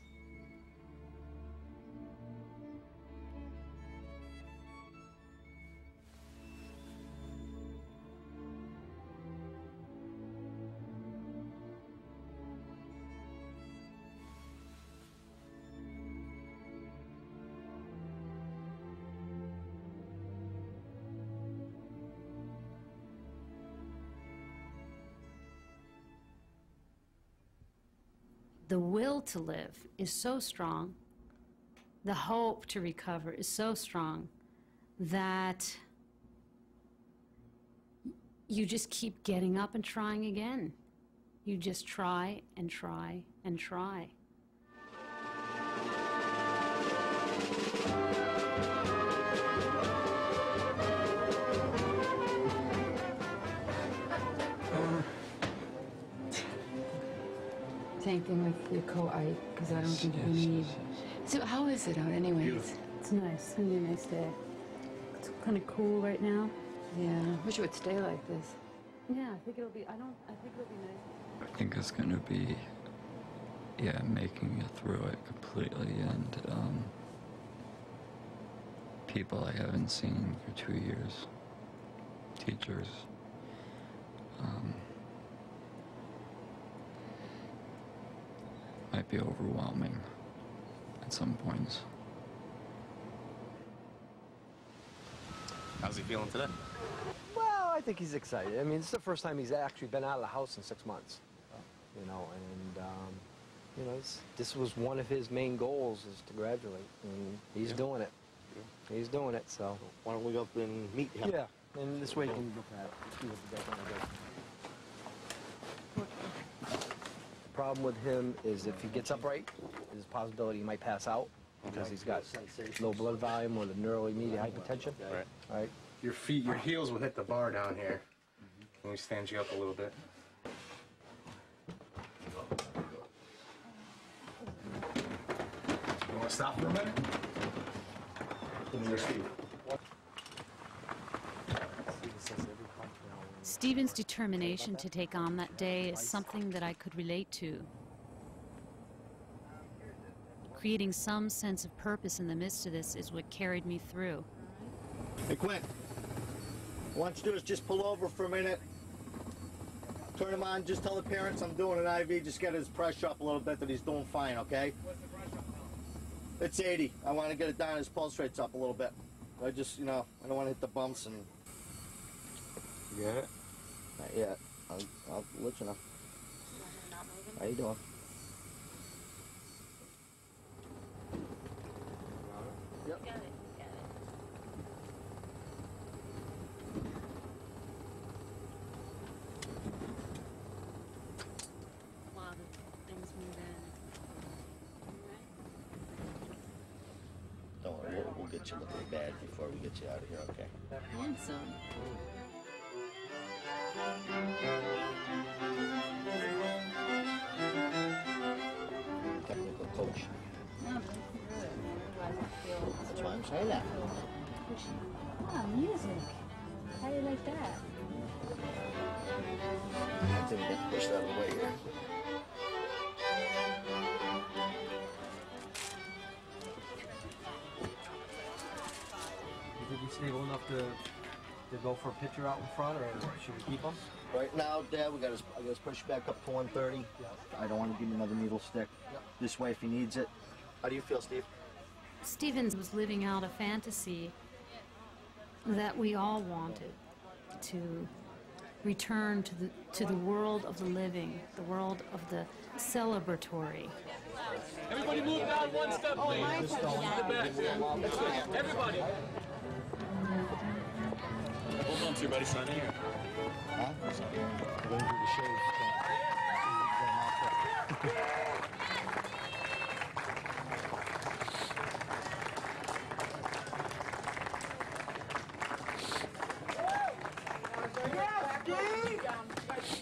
The will to live is so strong, the hope to recover is so strong that you just keep getting up and trying again. You just try and try and try. same thing with the because I don't think we need. So how is it out anyways? Beautiful. It's nice. It's gonna be a nice day. It's kind of cool right now. Yeah. Wish it would stay like this. Yeah, I think it'll be. I think it'll be nice. I think it's going to be, yeah, making it through it completely, and people I haven't seen for 2 years, teachers. Might be overwhelming at some points. How's he feeling today? Well, I think he's excited. I mean, it's the first time he's actually been out of the house in 6 months. You know, and you know, this was one of his main goals, is to graduate, and he's doing it. Yeah. He's doing it. So why don't we go up and meet him? Yeah, and this way you can look at it. See what the guy wanna do. The problem with him is if he gets upright, there's a possibility he might pass out because he's got low blood volume or the neuroimmediate hypertension. Right. Right. Your heels will hit the bar down here. Can we stand you up a little bit? You want to stop for a minute? Give me your Steve. Stephen's determination to take on that day is something that I could relate to. Creating some sense of purpose in the midst of this is what carried me through. Hey, Quinn. What I want you to do is just pull over for a minute. Turn him on. Just tell the parents I'm doing an IV. Just get his pressure up a little bit, that he's doing fine, okay? What's the pressure? It's 80. I want to get it down. His pulse rate's up a little bit. I just, you know, I don't want to hit the bumps and... You got it? Not yet. I'll let you know. How you doing? Yep. Got it. A lot of things move in. Don't worry, we'll get you looking bad before we get you out of here, okay? Handsome. Technical coach. No, but otherwise I feel. That's why I'm saying that. Ah, music. How do you like that? I didn't get pushed out of the way here. You think he's stable enough to go for a pitcher out in front, or should we keep him? Right now, Dad, I got his push back up to 130. I don't want to give him another needle stick. This way if he needs it. How do you feel, Steve? Stevens was living out a fantasy that we all wanted, to return to the world of the living, the world of the celebratory. Everybody move down one step, please. Everybody. Hold on to your buddy, son. Here. Huh? Going through the shade.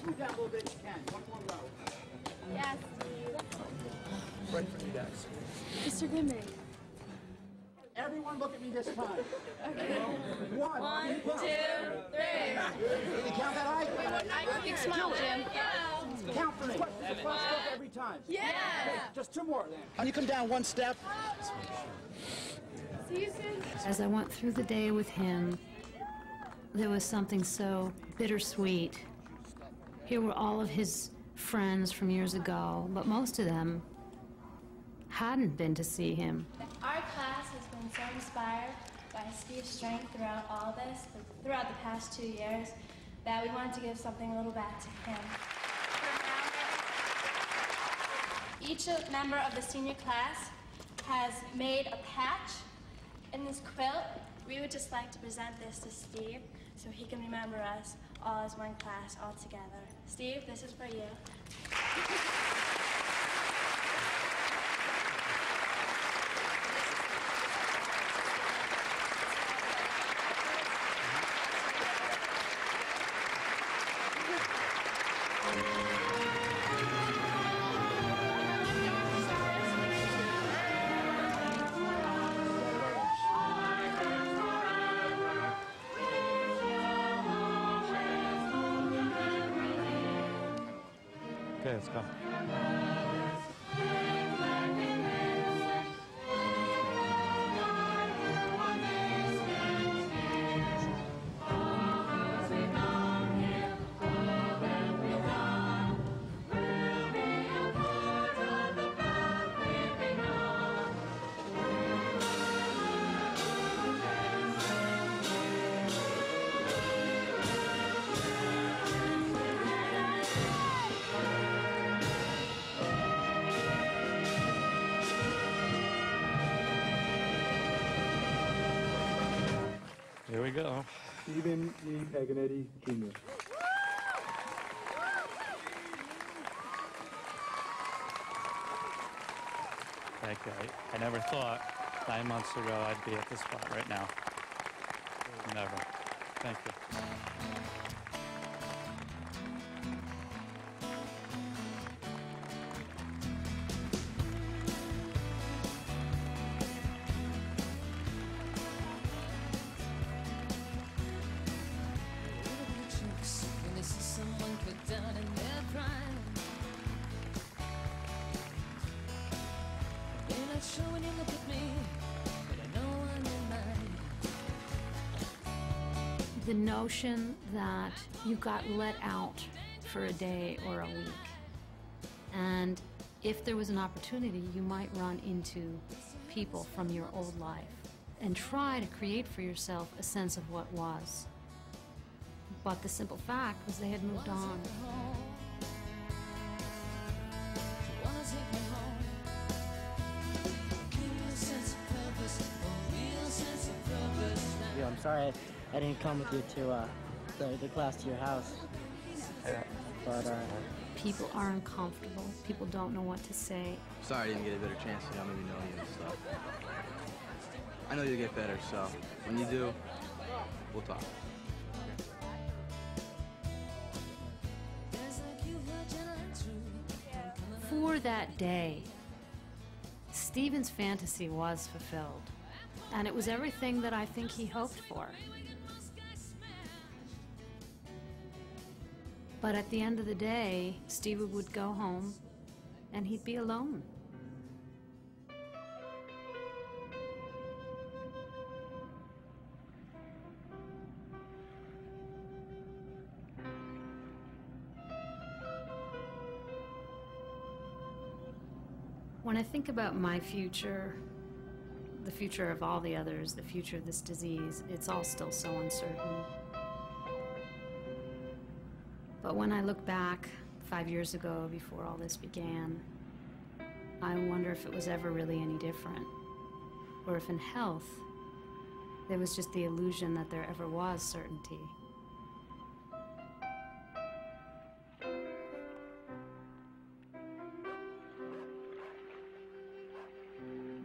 Move down a little bit if you can. One more row. Yes, Steve. Right for you guys. Mr. Goodman. Everyone look at me this time. Okay. One, 2, 3. Can you count that high? Big smile, Jim. Count for me. It's a first look every time. Yeah. Okay, just 2 more then. Can you come down one step? See you soon. As I went through the day with him, there was something so bittersweet. Here were all of his friends from years ago, but most of them hadn't been to see him. Our class has been so inspired by Steve's strength throughout all this, throughout the past 2 years, that we wanted to give something a little back to him. Each member of the senior class has made a patch in this quilt. We would just like to present this to Steve so he can remember us all as one class, all together. Steve, this is for you. let's go. Here we go. Stephen E. Paganetti, Jr. Thank you. I never thought 9 months ago I'd be at this spot right now. Never. Thank you. The notion that you got let out for a day or a week, and if there was an opportunity, you might run into people from your old life and try to create for yourself a sense of what was. But the simple fact was they had moved on. Yeah, I'm sorry I didn't come with you to the class to your house. But people are uncomfortable. People don't know what to say. Sorry I didn't get a better chance to maybe know you and stuff. I know you'll get better, so when you do, we'll talk. For that day, Stephen's fantasy was fulfilled. And it was everything that I think he hoped for. But at the end of the day, Stephen would go home and he'd be alone. When I think about my future, the future of all the others, the future of this disease, it's all still so uncertain. But when I look back 5 years ago, before all this began, I wonder if it was ever really any different. Or if in health, there was just the illusion that there ever was certainty.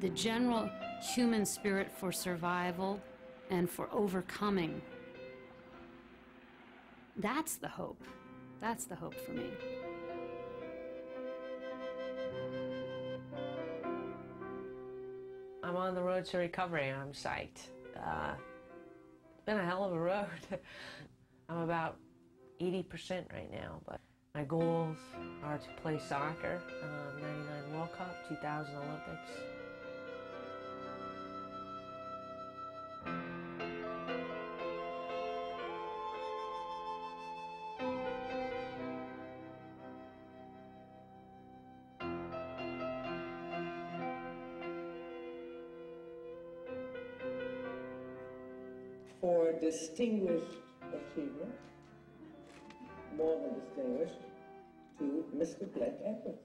The general human spirit for survival and for overcoming, that's the hope. That's the hope for me. I'm on the road to recovery and I'm psyched. It's been a hell of a road. I'm about 80% right now, but my goals are to play soccer, 99 World Cup, 2000 Olympics. For distinguished achievement, more than distinguished, to Mr. Glenn Edwards.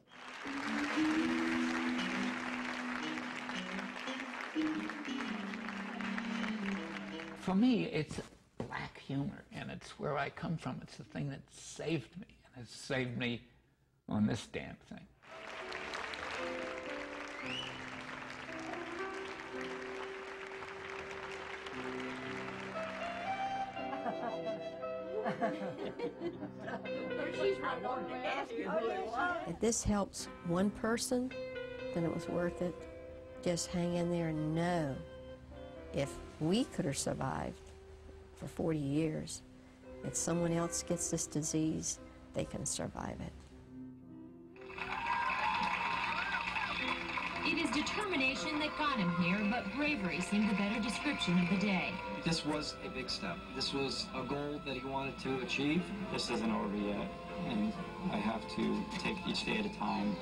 For me, it's black humor, and it's where I come from. It's the thing that saved me, and it's saved me on this damn thing. If this helps one person, then it was worth it. Just hang in there and know if we could have survived for 40 years, if someone else gets this disease, they can survive it. determination that got him here, but bravery seemed the better description of the day. This was a big step. This was a goal that he wanted to achieve. This isn't over yet, and I have to take each day at a time.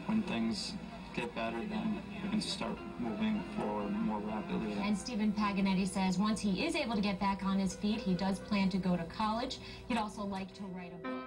When things get better, then we can start moving forward more rapidly. And Stephen Paganetti says once he is able to get back on his feet, he does plan to go to college. He'd also like to write a book.